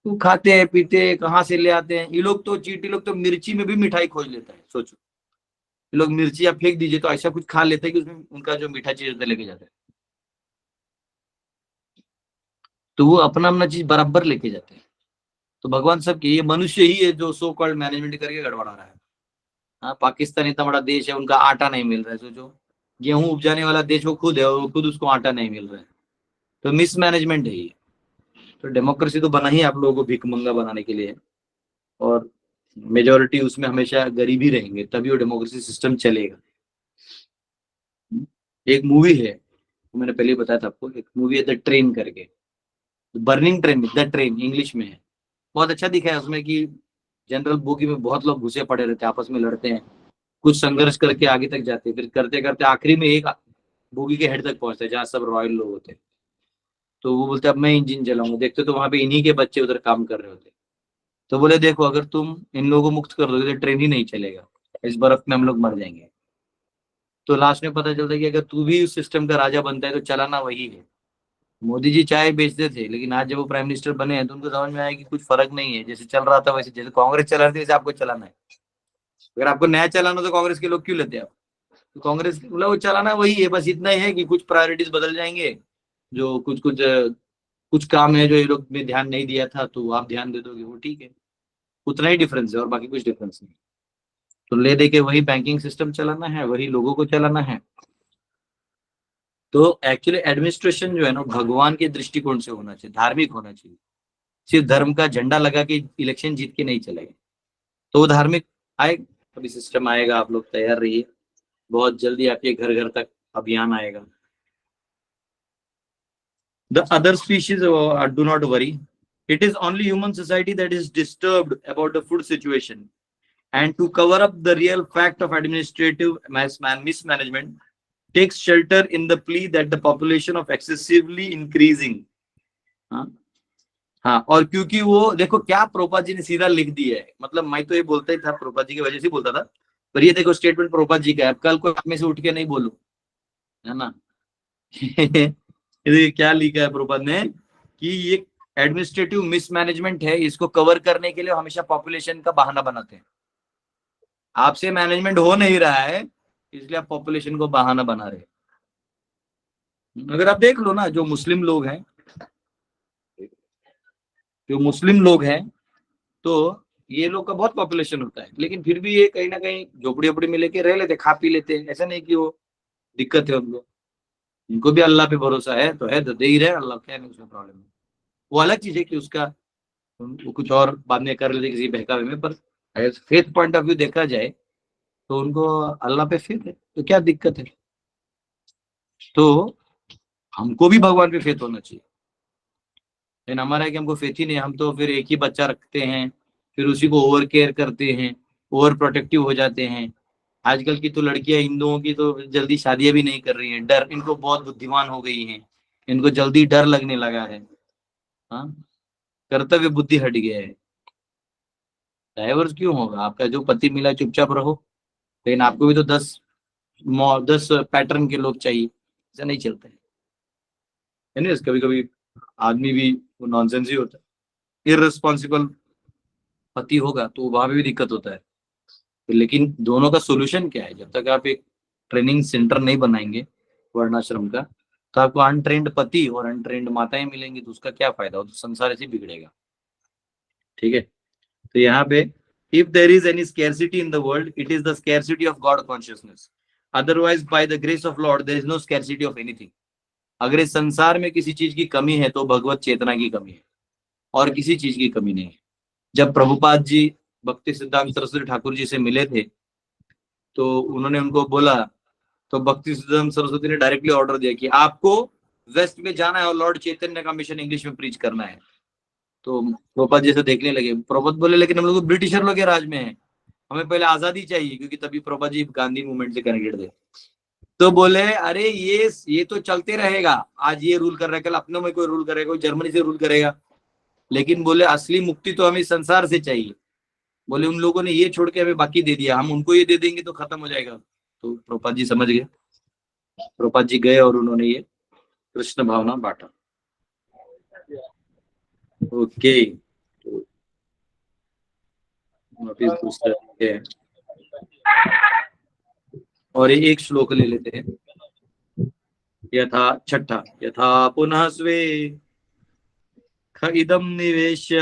A: तो खाते हैं पीते हैं, कहाँ से ले आते हैं ये लोग। तो चींटी लोग तो मिर्ची में भी मिठाई खोज लेता है। सोचो ये लोग मिर्ची आप फेंक दीजिए तो ऐसा कुछ खा लेते हैं कि उसमें उनका जो मीठा चीज होता है लेके जाते हैं। तो वो अपना अपना चीज बराबर लेके जाते हैं। तो भगवान सबके, ये मनुष्य ही है जो सो कॉल्ड मैनेजमेंट करके गड़बड़ा रहा है। हाँ पाकिस्तान इतना बड़ा देश है, उनका आटा नहीं मिल रहा है। सोचो गेहूं उपजाने वाला देश वो खुद है और खुद उसको आटा नहीं मिल रहा है, तो मिसमैनेजमेंट है ये। तो डेमोक्रेसी तो बना ही आप लोगों को भिखमंगा बनाने के लिए, और मेजोरिटी उसमें हमेशा गरीब ही रहेंगे, तभी वो डेमोक्रेसी सिस्टम चलेगा। एक मूवी है मैंने पहले बताया था आपको, एक मूवी है द ट्रेन करके, burning train, the train English में है। बहुत अच्छा दिखा है उसमें कि जनरल बोगी में बहुत लोग घुसे पड़े रहते हैं, आपस में लड़ते हैं, कुछ संघर्ष करके आगे तक जाते हैं, फिर करते करते आखिरी में एक बोगी के हेड तक पहुंचते हैं जहाँ सब रॉयल लोग होते हैं। तो वो बोलते अब मैं इंजन चलाऊंगा, देखते तो वहां पे इन्हीं के बच्चे उधर काम कर रहे होते। तो बोले देखो अगर तुम इन लोगों को मुक्त कर दोगे तो ट्रेन ही नहीं चलेगा, इस बर्फ में हम लोग मर जाएंगे। तो लास्ट में पता चलता है कि अगर तू भी उस सिस्टम का राजा बनता है तो चलाना वही है। मोदी जी चाय बेचते थे, लेकिन आज जब वो प्राइम मिनिस्टर बने हैं तो उनको समझ में आया कि कुछ फर्क नहीं है, जैसे चल रहा था वैसे, जैसे कांग्रेस चला रही थी वैसे आपको चलाना है। अगर आपको नया चलाना तो कांग्रेस के लोग क्यों लेते हैं आप? तो कांग्रेस मतलब वो चलाना वही है, बस इतना ही है कि कुछ प्रायोरिटीज बदल जाएंगे, जो कुछ काम है जो ये लोग ने ध्यान नहीं दिया था तो आप ध्यान दे दोगे, वो ठीक है। उतना ही डिफरेंस है और बाकी कुछ डिफरेंस नहीं। तो ले दे के वही बैंकिंग सिस्टम चलाना है, वही लोगों को चलाना है। तो एक्चुअली एडमिनिस्ट्रेशन जो है ना भगवान के दृष्टिकोण से होना चाहिए, धार्मिक होना चाहिए। सिर्फ धर्म का झंडा लगा के इलेक्शन जीत के नहीं चलेगा। तो वो धार्मिक आए अभी सिस्टम आएगा, आप लोग तैयार रहिए, बहुत जल्दी आपके घर घर तक अभियान आएगा। The other species, do not worry. It is only human society that is disturbed about the food situation. And to cover up the real fact of administrative mismanagement, takes shelter in the plea that the population of excessively increasing. हाँ, और क्योंकि वो देखो क्या प्रोपा जी ने सीधा लिख दिया है, मतलब मैं तो ये बोलता ही था, प्रोपा जी की वजह से बोलता था, पर ये देखो स्टेटमेंट प्रोपा जी का है, कल को में से उठ के नहीं बोलूं, है ना। ये क्या लिखा है प्रोपा ने कि ये एडमिनिस्ट्रेटिव मिसमैनेजमेंट है, इसको कवर करने के लिए हमेशा पॉपुलेशन का बहाना बनाते हैं। आपसे मैनेजमेंट हो नहीं रहा है, इसलिए आप पॉपुलेशन को बहाना बना रहे हैं। अगर आप देख लो ना, जो मुस्लिम लोग हैं, तो ये लोग का बहुत पॉपुलेशन होता है, लेकिन फिर भी ये कहीं ना कहीं झोपड़ी ओपड़ी में लेके रह लेते, खा पी लेते हैं। ऐसा नहीं कि वो दिक्कत है उनको, उनको भी अल्लाह पे भरोसा है, तो है तो दे ही रहे अल्लाह, क्या नहीं उसमें प्रॉब्लम है। वो अलग चीज है कि उसका वो कुछ और बाद में कर लेते किसी बहकावे में, पर फेथ पॉइंट ऑफ व्यू देखा जाए तो उनको अल्लाह पे फेथ है, तो क्या दिक्कत है। तो हमको भी भगवान पे फेथ होना चाहिए, लेकिन हमारा है कि हमको फेथ ही नहीं, हम तो फिर एक ही बच्चा रखते हैं, फिर उसी को ओवर केयर करते हैं, ओवर प्रोटेक्टिव हो जाते हैं। आजकल की तो लड़कियां हिंदुओं की तो जल्दी शादियां भी नहीं कर रही हैं, डर, इनको बहुत बुद्धिमान हो गई हैं, इनको जल्दी डर लगने लगा है। हाँ, कर्तव्य बुद्धि हट गया है। डाइवर्स क्यों होगा? आपका जो पति मिला चुपचाप रहो, लेकिन आपको भी तो 10 पैटर्न के लोग चाहिए, ऐसा नहीं चलता है। कभी कभी आदमी भी वो नॉनसेंस ही होता है, इररिस्पॉन्सिबल पति होगा तो वहां पे भी दिक्कत होता है। लेकिन दोनों का सोल्यूशन क्या है? जब तक आप एक ट्रेनिंग सेंटर नहीं बनाएंगे वर्णाश्रम का, तो आपको अनट्रेंड पति और अनट्रेंड माताएं मिलेंगी, तो उसका क्या फायदा? तो संसार ऐसे बिगड़ेगा। ठीक है, तो यहाँ पे if there is any scarcity in the world, it is the scarcity of God consciousness, otherwise by the grace of Lord there is no scarcity of anything. अगर इस संसार में किसी चीज की कमी है तो भगवत चेतना की कमी है, और किसी चीज की कमी नहीं है। जब प्रभुपाद जी भक्ति सिद्धांत सरस्वती ठाकुर जी से मिले थे, तो उन्होंने उनको बोला, तो भक्ति सिद्धांत सरस्वती ने डायरेक्टली ऑर्डर दिया कि आपको वेस्ट में जाना है और लॉर्ड चैतन्य का मिशन इंग्लिश में प्रीच करना है। तो प्रभुपाद जी से देखने लगे। प्रभुपाद बोले, लेकिन हम लोग ब्रिटिशर लोग के राज में है, हमें पहले आजादी चाहिए, क्योंकि तभी प्रभुपाद जी गांधी मूवमेंट से कनेक्टेड थे। तो बोले, अरे ये तो चलते रहेगा, आज ये रूल कर रहा है, कल अपने में कोई रूल करेगा, कोई जर्मनी से रूल करेगा, लेकिन बोले असली मुक्ति तो हमें संसार से चाहिए। बोले उन लोगों ने ये छोड़ के हमें बाकी दे दिया, हम उनको ये दे देंगे तो खत्म हो जाएगा। तो प्रभुपाद जी समझ गए, प्रभुपाद जी गए और उन्होंने ये कृष्ण भावना बांटा। ओके, तो वापिस दूसरा और एक श्लोक ले लेते हैं। यथा छठा, यथा पुनः स्वे इदं निवेश्य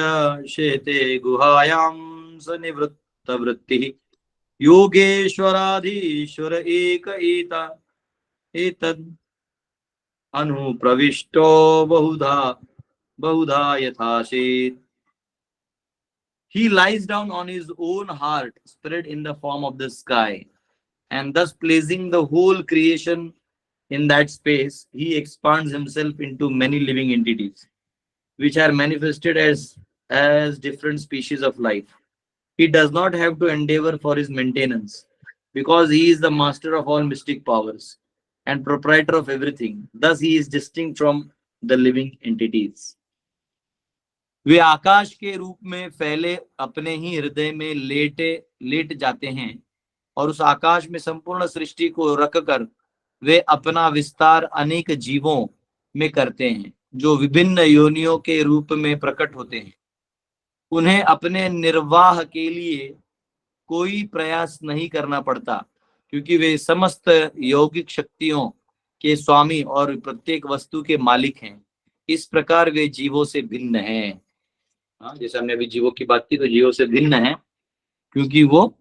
A: शेते गुहायां स निवृत्त वृत्तिः योगेश्वराधीश्वर एक एतद् अनुप्रविष्टो बहुधा यथासेत्। He lies down on his own heart spread in the form of the sky, and thus placing the whole creation in that space, he expands himself into many living entities, which are manifested as different species of life. He does not have to endeavor for his maintenance, because he is the master of all mystic powers and proprietor of everything. Thus he is distinct from the living entities. वे आकाश के रूप में फैले अपने ही हृदय में लेट जाते हैं, और उस आकाश में संपूर्ण सृष्टि को रखकर वे अपना विस्तार अनेक जीवों में करते हैं, जो विभिन्न योनियों के रूप में प्रकट होते हैं। उन्हें अपने निर्वाह के लिए कोई प्रयास नहीं करना पड़ता, क्योंकि वे समस्त यौगिक शक्तियों के स्वामी और प्रत्येक वस्तु के मालिक हैं। इस प्रकार वे जीवों से भिन्न हैं। जैसे हमने अभी जीवों की बात की, तो जीवों से भिन्न है क्योंकि वो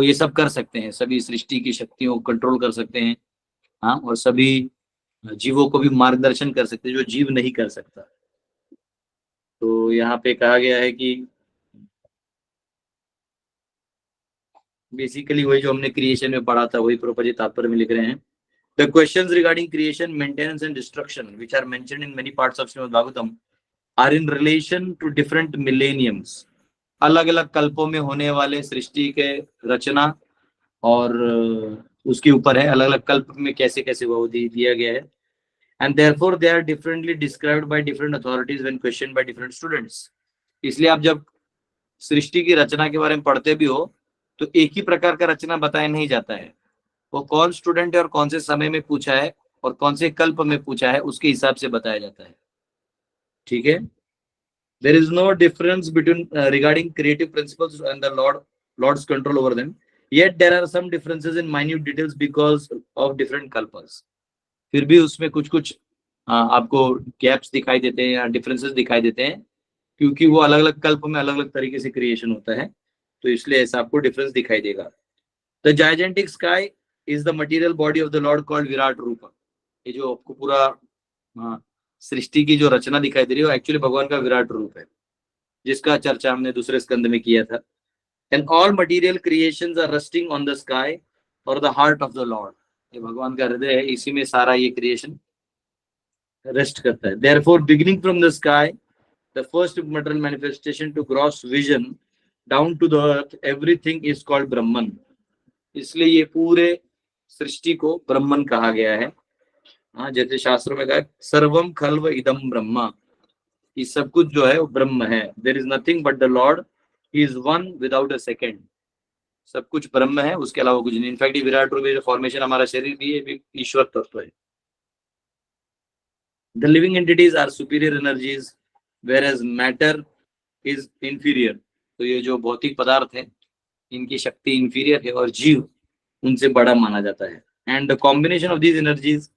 A: ये सब कर सकते हैं, सभी सृष्टि की शक्तियों को कंट्रोल कर सकते हैं। हाँ, और सभी जीवों को भी मार्गदर्शन कर सकते हैं, जो जीव नहीं कर सकता। तो यहाँ पे कहा गया है कि बेसिकली वही जो हमने क्रिएशन में पढ़ा था वही प्रभुपाद जी तात्पर्य में लिख रहे हैं। The questions regarding creation, maintenance and destruction, which are mentioned in many parts of Srimad Bhagavatam, are in relation to different millenniums. अलग अलग कल्पों में होने वाले सृष्टि के रचना और उसके ऊपर है, अलग अलग कल्प में कैसे कैसे वो दिया गया है। And therefore they are differently described by different authorities when questioned by different students. इसलिए आप जब सृष्टि की रचना के बारे में पढ़ते भी हो तो एक ही प्रकार का रचना बताया नहीं जाता है, वो कौन स्टूडेंट है और कौन से समय में पूछा है और कौन से कल्प में पूछा है उसके हिसाब से बताया जाता है। ठीक है। There is no difference between regarding creative principles and the Lord's control over them. Yet there are some differences in minute details because of different kalpas. फिर भी उसमें कुछ कुछ आपको गैप्स दिखाई देते हैं या डिफरेंसेस दिखाई देते हैं, क्योंकि वो अलग अलग कल्प में अलग अलग तरीके से क्रिएशन होता है, तो इसलिए ऐसा आपको डिफरेंस दिखाई देगा। The gigantic sky is the material body of the Lord called Virat Rupa. ये जो आपको पूरा सृष्टि की जो रचना दिखाई दे रही है वो एक्चुअली भगवान का विराट रूप है, जिसका चर्चा हमने दूसरे स्कंद में किया था। And all material creations are resting on the sky or the heart of the Lord. ये भगवान का हृदय है, इसी में सारा ये क्रिएशन रेस्ट करता है। Therefore, beginning from the sky, the first material manifestation to gross vision down to the earth, everything is called Brahman. इसलिए ये पूरे सृष्टि को ब्रह्मन कहा गया है। हाँ, जैसे शास्त्रों में कहा सर्वम खल्व इदम ब्रह्मा, ये सब कुछ जो है वो ब्रह्म है। There is nothing but the Lord, he is one without a second. सब कुछ ब्रह्म है, उसके अलावा कुछ नहीं। इनफैक्ट विराट रूप में जो फॉर्मेशन हमारा शरीर भी है भी ईश्वर तत्व है। The living entities are superior energies whereas matter is inferior. तो ये जो भौतिक पदार्थ है इनकी शक्ति इंफीरियर है और जीव उनसे बड़ा माना जाता है। And the combination of these energies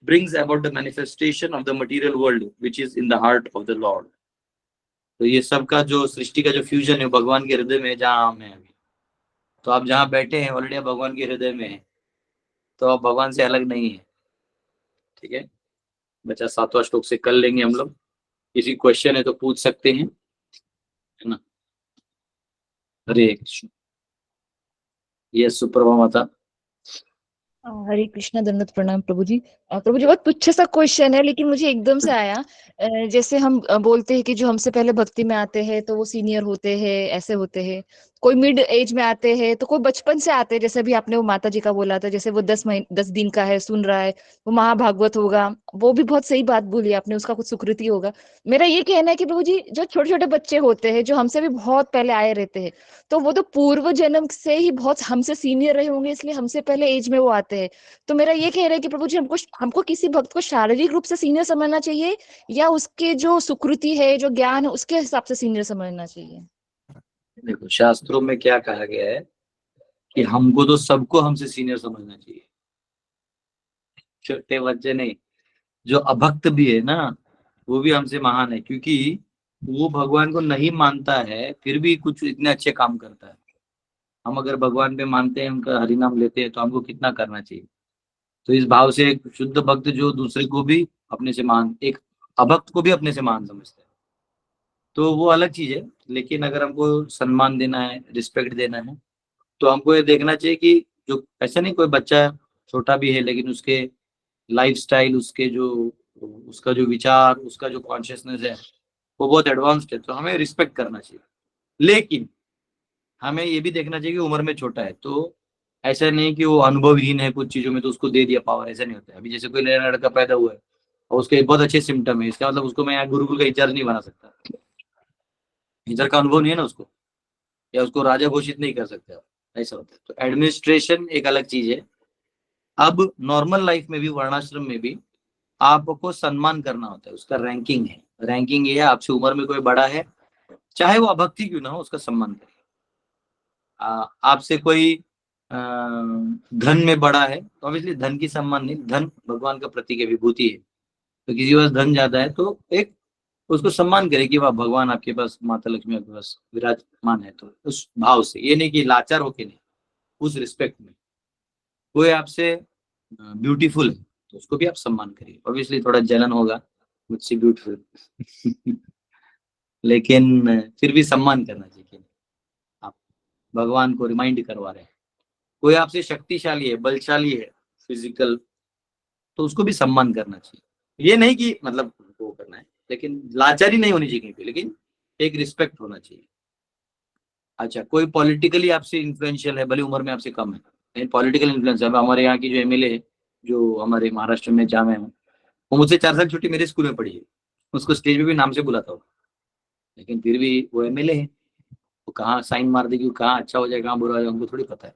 A: brings about the manifestation of the material world which is in the heart of the Lord. तो ये सब का जो सृष्टि का जो फ्यूजन है भगवान के हृदय में, जहाँ हम हैं अभी, तो आप जहाँ बैठे हैं ऑलरेडी भगवान के हृदय में है, तो आप भगवान से अलग नहीं है। ठीक है बच्चा, 7वां श्लोक से कर लेंगे हम लोग। किसी क्वेश्चन है तो पूछ सकते हैं, है ना। हरे कृष्ण। यस सुप्रभा माता।
B: हरे कृष्णा, दंडवत प्रणाम प्रभु जी। प्रभु जी बहुत तुच्छ सा क्वेश्चन है लेकिन मुझे एकदम से आया। जैसे हम बोलते हैं कि जो हमसे पहले भक्ति में आते हैं तो वो सीनियर होते हैं, ऐसे होते हैं। कोई मिड एज में आते हैं तो कोई बचपन से आते हैं, जैसे अभी आपने वो माता जी का बोला था, जैसे वो 10 दिन का है, सुन रहा है, वो महाभागवत होगा। वो भी बहुत सही बात बोली आपने, उसका कुछ सुकृति होगा। मेरा ये कहना है कि प्रभु जी जो छोटे छोटे बच्चे होते हैं जो हमसे भी बहुत पहले आए रहते हैं, तो वो तो पूर्व जन्म से ही बहुत हमसे सीनियर रहे होंगे, इसलिए हमसे पहले एज में वो आते हैं। तो मेरा ये कह रहा है कि प्रभु जी हमको किसी भक्त को शारीरिक रूप से सीनियर समझना चाहिए या उसके जो सुकृति है, जो ज्ञान है, उसके हिसाब से सीनियर समझना चाहिए?
A: देखो शास्त्रों में क्या कहा गया है कि हमको तो सबको हमसे सीनियर समझना चाहिए, छोटे बच्चे नहीं। जो अभक्त भी है ना वो भी हमसे महान है, क्योंकि वो भगवान को नहीं मानता है फिर भी कुछ इतने अच्छे काम करता है। हम अगर भगवान पे मानते हैं, उनका हरि नाम लेते हैं, तो हमको कितना करना चाहिए। तो इस भाव से एक शुद्ध भक्त जो दूसरे को भी अपने से महान, एक अभक्त को भी अपने से महान समझता है, तो वो अलग चीज है। लेकिन अगर हमको सम्मान देना है, रिस्पेक्ट देना है, तो हमको ये देखना चाहिए कि जो ऐसा नहीं कोई बच्चा छोटा भी है लेकिन उसके लाइफस्टाइल, उसका जो विचार, उसका जो कॉन्शियसनेस है वो बहुत एडवांस्ड है, तो हमें रिस्पेक्ट करना चाहिए। लेकिन हमें ये भी देखना चाहिए कि उम्र में छोटा है, तो ऐसा नहीं कि वो अनुभवहीन है कुछ चीजों में तो उसको दे दिया पावर, ऐसा नहीं होता है। अभी जैसे कोई नया लड़का पैदा हुआ है और उसके बहुत अच्छे सिम्टम है, इसका मतलब उसको मैं यहाँ गुरुकुल का इंचार्ज नहीं बना सकता। इंचार्ज का अनुभव नहीं है ना उसको, या उसको राजा घोषित नहीं कर सकते आप, ऐसा होता है। तो एडमिनिस्ट्रेशन एक अलग चीज है। अब नॉर्मल लाइफ में भी, वर्णाश्रम में भी आपको सम्मान करना होता है, उसका रैंकिंग है। रैंकिंग ये है, आपसे उम्र में कोई बड़ा है, चाहे वो अभक्ति क्यों ना हो, उसका सम्मान करिए। आपसे कोई धन में बड़ा है तो ऑब्वियसली धन की सम्मान नहीं, धन भगवान का प्रतीक है, विभूति है। तो किसी के पास धन ज्यादा है तो एक उसको सम्मान करे कि वाह भगवान आपके पास, माता लक्ष्मी आपके पास विराजमान है, तो उस भाव से, ये नहीं कि लाचार होके नहीं, उस रिस्पेक्ट में। कोई आपसे ब्यूटीफुल है तो उसको भी आप सम्मान करिए। ऑब्वियसली थोड़ा जलन होगा, मुझसे ब्यूटीफुल लेकिन फिर भी सम्मान करना चाहिए। आप भगवान को रिमाइंड करवा रहे हैं, कोई आपसे शक्तिशाली है, बलशाली है, फिजिकल, तो उसको भी सम्मान करना चाहिए। ये नहीं कि मतलब वो करना है, लेकिन लाचारी नहीं होनी चाहिए कहीं पे, लेकिन एक रिस्पेक्ट होना चाहिए। अच्छा, कोई पॉलिटिकली आपसे इन्फ्लुएंशियल है, भले उम्र में आपसे कम है, लेकिन पॉलिटिकल इन्फ्लुएंस है। अब हमारे यहाँ की जो एमएलए है, जो हमारे महाराष्ट्र में जहाँ मैं हूँ, वो मुझसे 4 साल छोटी मेरे स्कूल में पढ़ी है, उसको स्टेज पे भी नाम से बुलाता हूँ, लेकिन फिर भी वो एमएलए है। वो कहाँ साइन मार देगी, कहाँ अच्छा हो जाए, कहाँ बुरा हो जाए, उनको थोड़ी पता है।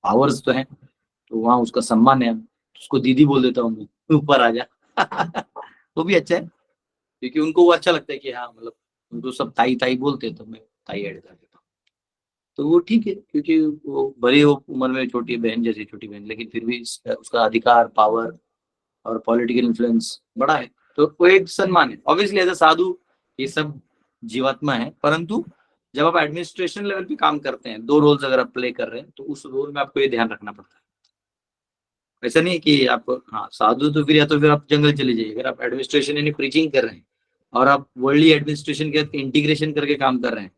A: पावर्स तो है, तो वहाँ उसका सम्मान है। उसको दीदी बोल देता हूँ मैं, ऊपर आ जा। वो भी अच्छा है, क्योंकि उनको वो अच्छा लगता है कि हाँ, मतलब उनको सब ताई ताई बोलते हैं, तो मैं ताई ऐड कर देता हूँ। तो वो ठीक है, क्योंकि वो भले वो उम्र में छोटी बहन जैसी छोटी बहन, लेकिन फिर भी उसका अधिकार, पावर और पॉलिटिकल इन्फ्लुएंस बड़ा है, तो वो एक सम्मान है। ऑब्वियसली एज अ साधु ये सब जीवात्मा है, परंतु जब आप एडमिनिस्ट्रेशन लेवल पे काम करते हैं, 2 रोल्स अगर आप प्ले कर रहे हैं, तो उस रोल में आपको ये ध्यान रखना पड़ता है। ऐसा नहीं है कि आप, हाँ साधु तो फिर या तो फिर आप जंगल चले जाइए। अगर आप एडमिनिस्ट्रेशन यानी प्रीचिंग कर रहे हैं और आप वर्ल्डली एडमिनिस्ट्रेशन के इंटीग्रेशन करके काम कर रहे हैं,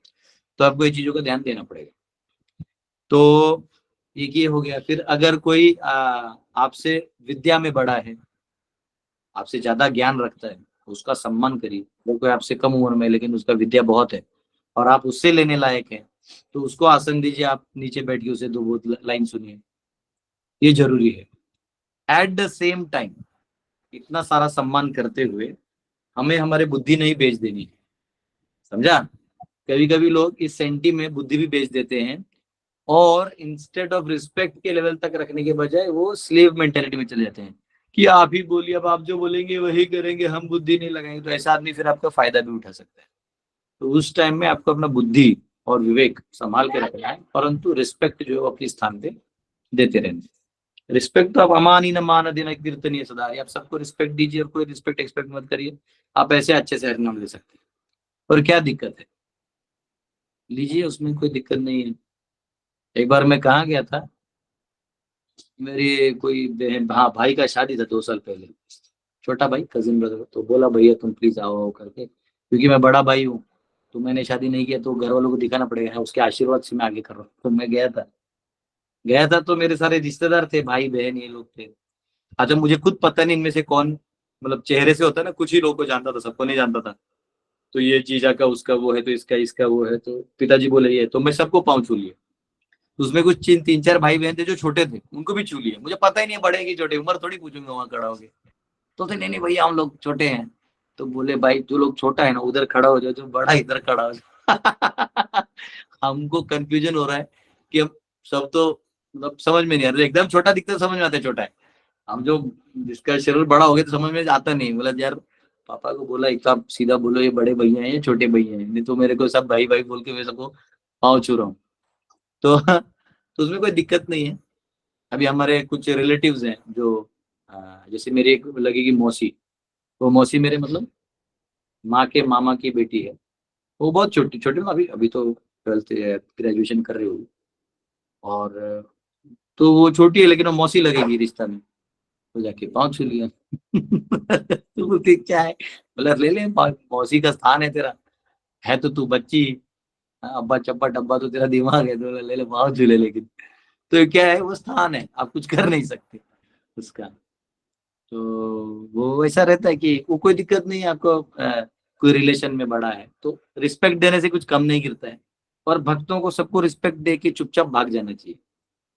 A: तो आपको ये चीजों का ध्यान देना पड़ेगा। तो ये हो गया। फिर अगर कोई आपसे विद्या में बड़ा है, आपसे ज्यादा ज्ञान रखता है, उसका सम्मान करिए। वो कोई आपसे कम उम्र में, लेकिन उसका विद्या बहुत है और आप उससे लेने लायक है, तो उसको आसन दीजिए, आप नीचे बैठ के उसे 2 बहुत लाइन सुनिए, ये जरूरी है। एट द सेम टाइम इतना सारा सम्मान करते हुए हमें हमारे बुद्धि नहीं बेच देनी है, समझा? कभी कभी लोग इस सेंटी में बुद्धि भी बेच देते हैं, और इंस्टेड ऑफ रिस्पेक्ट के लेवल तक रखने के बजाय वो स्लेव मेंटेलिटी में चले जाते हैं कि आप ही बोलिए, अब आप जो बोलेंगे वही करेंगे, हम बुद्धि नहीं लगाएंगे। तो ऐसा आदमी फिर आपका फायदा भी उठा सकता है। तो उस टाइम में आपको अपना बुद्धि और विवेक संभाल के रखना है, परंतु रिस्पेक्ट जो है अपने स्थान पे देते रहना। रिस्पेक्ट तो आप अमानी न मान देना कीर्तनीय सदारी, आप सबको रिस्पेक्ट दीजिए और कोई रिस्पेक्ट एक्सपेक्ट मत करिए। आप ऐसे अच्छे से हरिनाम ले सकते हैं, और क्या दिक्कत है, लीजिए, उसमें कोई दिक्कत नहीं है। एक बार मैं कहाँ गया था, मेरी कोई बहन भाई का शादी था 2 साल पहले, छोटा भाई, कजिन ब्रदर, तो बोला भैया तुम प्लीज आओ करके, क्योंकि मैं बड़ा भाई हूँ, तो मैंने शादी नहीं किया, तो घर वालों को दिखाना पड़ेगा, उसके आशीर्वाद से मैं आगे कर रहा हूँ। तो मैं गया था तो मेरे सारे रिश्तेदार थे, भाई बहन ये लोग थे। अच्छा, मुझे खुद पता नहीं इनमें से कौन, मतलब चेहरे से होता है ना, कुछ ही लोगों को जानता था, सबको नहीं जानता था। तो ये जीजा का उसका वो है, तो इसका इसका वो है, तो पिताजी बोले ये, तो मैं सबको पाँव छू लिए। उसमें कुछ 3-4 भाई बहन थे जो छोटे थे, उनको भी छू लिए। मुझे पता ही नहीं है बड़े की छोटे, उम्र थोड़ी पूछूंगा वहां खड़ा होके। तो थे, नहीं भैया हम लोग छोटे हैं। तो बोले भाई तू लोग छोटा है ना, उधर खड़ा हो जाओ, जो बड़ा इधर खड़ा हो जाओ। हमको कंफ्यूजन हो रहा है कि हम सब तो मतलब समझ में नहीं आ रहा, एकदम छोटा दिखता है समझ में आता है छोटा है, हम जो जिसका शरीर बड़ा हो गया तो समझ में आता नहीं। बोला यार पापा को बोला एक तो आप सीधा बोलो ये बड़े भैया हैं या छोटे भैया हैं, नहीं तो मेरे को सब भाई भाई बोल के मैं सबको पाँव छू रहा हूँ। तो उसमें कोई दिक्कत नहीं है। अभी हमारे कुछ रिलेटिव्स हैं जो जैसे मेरी एक लगेगी मौसी, वो मौसी मेरे मतलब माँ के मामा की बेटी है। वो बहुत छोटी छोटी, अभी अभी तो 12th ग्रेजुएशन कर रही होगी, और तो वो छोटी है, लेकिन वो मौसी लगेगी रिश्ता में। तो जाके पाँव छू लिया। तो बोलती क्या है, बोला ले ले, मौसी का स्थान है तेरा, है तो तू बच्ची, हाँ, अब्बा चप्पा डब्बा तो तेरा दिमाग है, तो ले ले पाँव छू ले। लेकिन तो क्या है, वो स्थान है, आप कुछ कर नहीं सकते उसका। तो वो ऐसा रहता है कि वो कोई दिक्कत नहीं है आपको, कोई रिलेशन में बड़ा है तो रिस्पेक्ट देने से कुछ कम नहीं गिरता है। और भक्तों को सबको रिस्पेक्ट दे के चुपचाप भाग जाना चाहिए।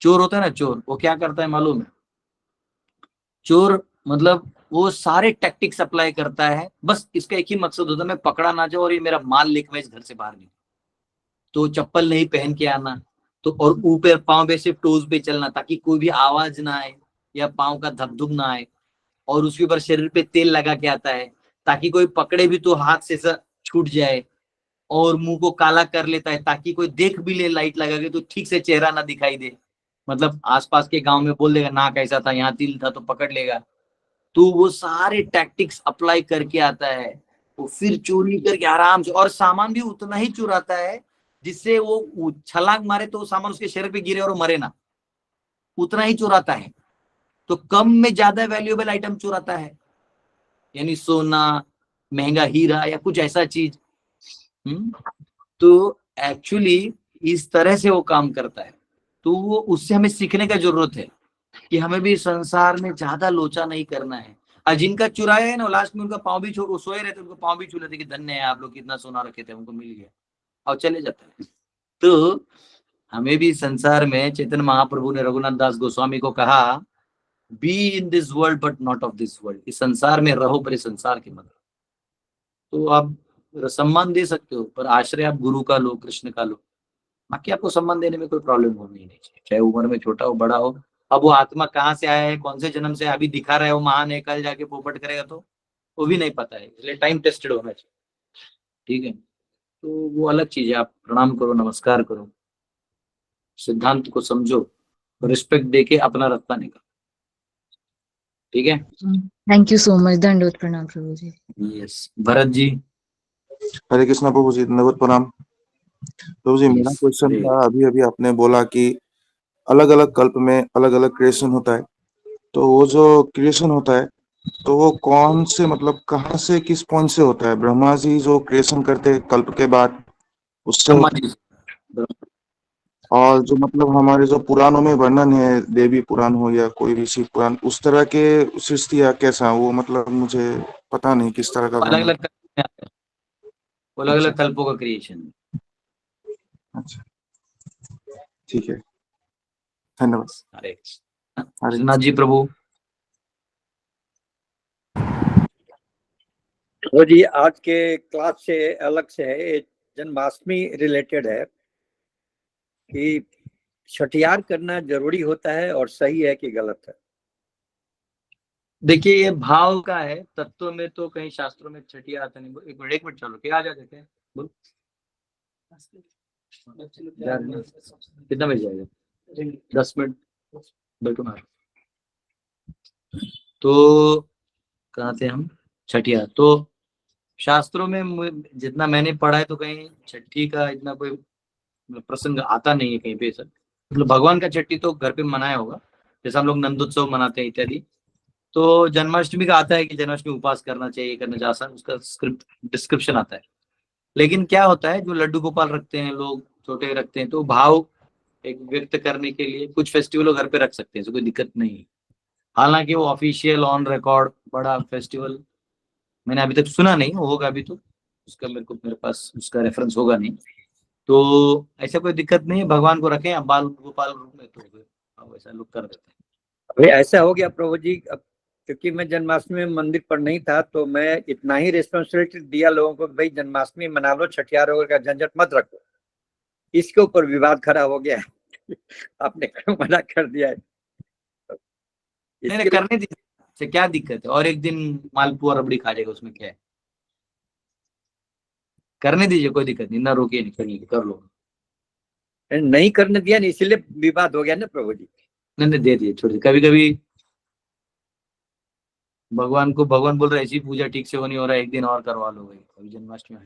A: चोर होता है ना, चोर वो क्या करता है मालूम है? चोर मतलब वो सारे टैक्टिक्स अप्लाई करता है, बस इसका एक ही मकसद होता है, मैं पकड़ा ना जाऊं और ये मेरा माल लेकर मैं इस घर से बाहर निकलूं। तो चप्पल नहीं पहन के आना, तो और ऊपर पाँव पे सिर्फ टोज पे चलना, ताकि कोई भी आवाज ना आए या पाँव का धकधक ना आए। और उसके ऊपर शरीर पे तेल लगा के आता है, ताकि कोई पकड़े भी तो हाथ से छूट जाए। और मुंह को काला कर लेता है, ताकि कोई देख भी ले लाइट लगा के तो ठीक से चेहरा ना दिखाई दे, मतलब आसपास के गांव में बोल देगा नाक ऐसा था, यहाँ तिल था, तो पकड़ लेगा। तो वो सारे टैक्टिक्स अप्लाई करके आता है। वो फिर चोरी करके आराम से, और सामान भी उतना ही चुराता है जिससे वो छलांग मारे तो सामान उसके शरीर पे गिरे और वो मरे ना, उतना ही चुराता है। तो कम में ज्यादा वैल्यूएबल आइटम चुराता है, यानी सोना, महंगा हीरा या कुछ ऐसा चीज। तो एक्चुअली इस तरह से वो काम करता है। तो वो उससे हमें सीखने का जरूरत है कि हमें भी संसार में ज्यादा लोचा नहीं करना है। और जिनका चुराया है ना, लास्ट में उनका पाँव भी छू, सोए रहते उनको पाँव भी छू लेते कि धन्य है आप लोग, कितना सोना रखे थे, उनको मिल गया और चले जाते हैं। तो हमें भी संसार में चैतन्य महाप्रभु ने रघुनाथ दास गोस्वामी को कहा, be in this world but not of this world, इस संसार में रहो पर इस संसार के मत। तो आप सम्मान दे सकते हो, पर आश्रय आप गुरु का लो, कृष्ण का लो। बाकी आपको सम्मान देने में कोई प्रॉब्लम होनी नहीं चाहिए, चाहे उम्र में छोटा हो बड़ा हो। अब वो आत्मा कहाँ से आया है, कौन से जन्म से अभी दिखा रहा है वो महान है, कल जाके पोपट करेगा तो वो भी नहीं पता है, इसलिए टाइम टेस्टेड होना चाहिए। ठीक है, तो वो अलग चीज है। आप प्रणाम करो, नमस्कार करो, सिद्धांत को समझो, रिस्पेक्ट देके अपना रास्ता निकालो। ठीक है,
B: थैंक यू सो मच। दंडवत प्रणाम प्रभु जी।
A: यस, भरत जी।
L: हरे कृष्णा प्रभु जी, दंडवत प्रणाम प्रभु जी। मेरा क्वेश्चन था, अभी अभी आपने बोला कि अलग अलग कल्प में अलग अलग क्रिएशन होता है, तो वो जो क्रिएशन होता है तो वो कौन से, मतलब कहाँ से, किस पॉइंट से होता है? ब्रह्मा जी जो क्रिएशन करते हैं कल्प के बाद उससे होता है? और जो मतलब हमारे जो पुराणों में वर्णन है, देवी पुराण हो या कोई भी शिव पुराण, उस तरह के सृष्टि या कैसा वो, मतलब मुझे पता नहीं किस तरह का
A: अलग
L: वर्णन।
A: अलग कल्पों का क्रिएशन।
L: अच्छा, ठीक है, धन्यवाद।
A: हरे कृष्ण जी प्रभु।
M: तो जी आज के क्लास से अलग से है, जन्माष्टमी रिलेटेड है कि छठियार करना जरूरी होता है और सही है कि गलत है?
A: देखिए ये भाव का है, तत्व में तो कहीं शास्त्रों में छठियार आता नहीं। एक मिनट चलो, क्या आ जा देते हैं, बोल कितना बज जाएगा? 10 मिनट बैठो ना। तो कहाँ थे हम? छठियार। तो शास्त्रों में जितना मैंने पढ़ा है तो कहीं छठी का इतना कोई प्रसंग आता नहीं है कहीं पे सर। मतलब भगवान का छठी तो घर पे मनाया होगा, जैसे हम लोग नंदोत्सव मनाते हैं इत्यादि। तो जन्माष्टमी का आता है कि जन्माष्टमी उपवास करना चाहिए, करना चाहिए, उसका स्क्रिप्ट डिस्क्रिप्शन आता है। लेकिन क्या होता है, जो लड्डू गोपाल रखते हैं लोग, छोटे रखते हैं, तो भाव एक व्यक्त करने के लिए कुछ फेस्टिवल घर पे रख सकते हैं, कोई दिक्कत नहीं है। हालांकि वो ऑफिशियल ऑन रिकॉर्ड बड़ा फेस्टिवल मैंने अभी तक सुना नहीं, होगा अभी तो उसका मेरे पास उसका रेफरेंस होगा नहीं। तो ऐसा कोई दिक्कत नहीं है, भगवान को रखें आप बाल गोपाल रूप में, तो वैसा लोग कर देते हैं।
M: अभी ऐसा हो गया प्रभु जी, क्योंकि मैं जन्माष्टमी में मंदिर पर नहीं था तो मैं इतना ही रिस्पॉन्सिबिलिटी दिया लोगों को, भाई जन्माष्टमी मना लो, छठियारों का झंझट मत रखो। इसके ऊपर विवाद खड़ा हो गया है। आपने मना कर दिया है।
A: नहीं करने दीजिए, क्या दिक्कत है? और एक दिन मालपुआ रबड़ी खा जाएगा, उसमें क्या है? करने दीजिए, कोई दिक्कत नहीं, ना रोकिए, नहीं करने, कर लो।
M: नहीं करने दिया नहीं, इसलिए विवाद हो गया ना प्रभु जी।
A: नहीं दे दिए, छोड़। कभी कभी भगवान बोल रहे ऐसी पूजा ठीक से होनी हो रहा है, एक दिन और करवा लो भाई, अभी जन्माष्टमी में।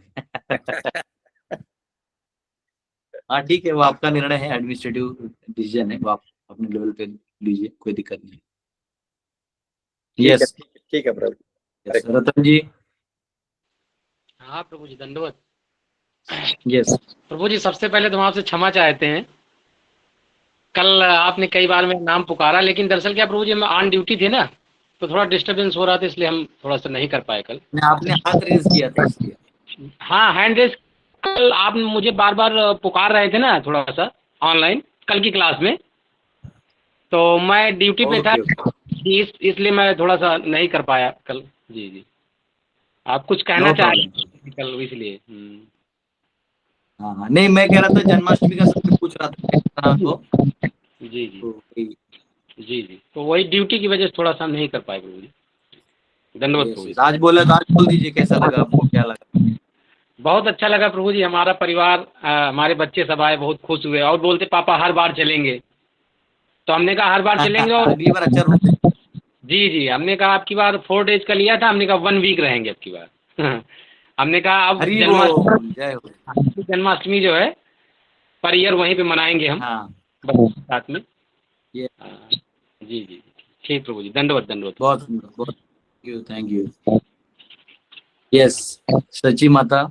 A: हाँ ठीक है, वो आपका निर्णय है, एडमिनिस्ट्रेटिव डिसीजन है, वो आप अपने लेवल पे लीजिए, कोई दिक्कत नहीं। यस,
M: ठीक है प्रभु।
A: रतन जी।
G: हाँ प्रभु जी, दंडवत।
A: यस
G: प्रभु जी, सबसे पहले तो हम आपसे क्षमा चाहते हैं। कल आपने कई बार मेरा नाम पुकारा, लेकिन दरअसल क्या प्रभु जी, हम ऑन ड्यूटी थे ना, तो थोड़ा डिस्टरबेंस हो रहा था, इसलिए हम थोड़ा सा नहीं कर पाए कल।
A: आपने हाथ रेज किया था इसलिए।
G: हाँ, हैंड रेज। कल आप मुझे बार बार पुकार रहे थे ना, थोड़ा सा ऑनलाइन कल की क्लास में, तो मैं ड्यूटी पे था, इसलिए मैं थोड़ा सा नहीं कर पाया कल। जी जी, आप कुछ कहना चाहें कल, इसलिए।
A: हाँ, नहीं मैं कह रहा था जन्माष्टमी का सबसे पूछ रहा था तो।
G: जी जी, तो वही ड्यूटी की वजह से थोड़ा सा हम नहीं कर पाए प्रभु जी। धन्यवाद प्रभु जी।
A: आज बोला तो आज बोल दीजिए, कैसा लगा आपको, क्या लगा?
G: बहुत अच्छा लगा प्रभु जी, हमारा परिवार, हमारे बच्चे सब आए, बहुत खुश हुए और बोलते पापा हर बार चलेंगे। तो हमने कहा हर बार चलेंगे, और
A: अगली बार अच्छा रूप।
G: जी, हमने कहा आपकी बार 4 डेज का लिया था, हमने कहा 1 वीक रहेंगे आपकी बार। हमने कहा अब जन्माष्टमी जो है पर ईयर वहीं पे मनाएंगे हम।
A: हाँ।
G: साथ में। जी, ठीक प्रभु जी, दंडवत।
A: बहुत थैंक यू। यस, सची माता।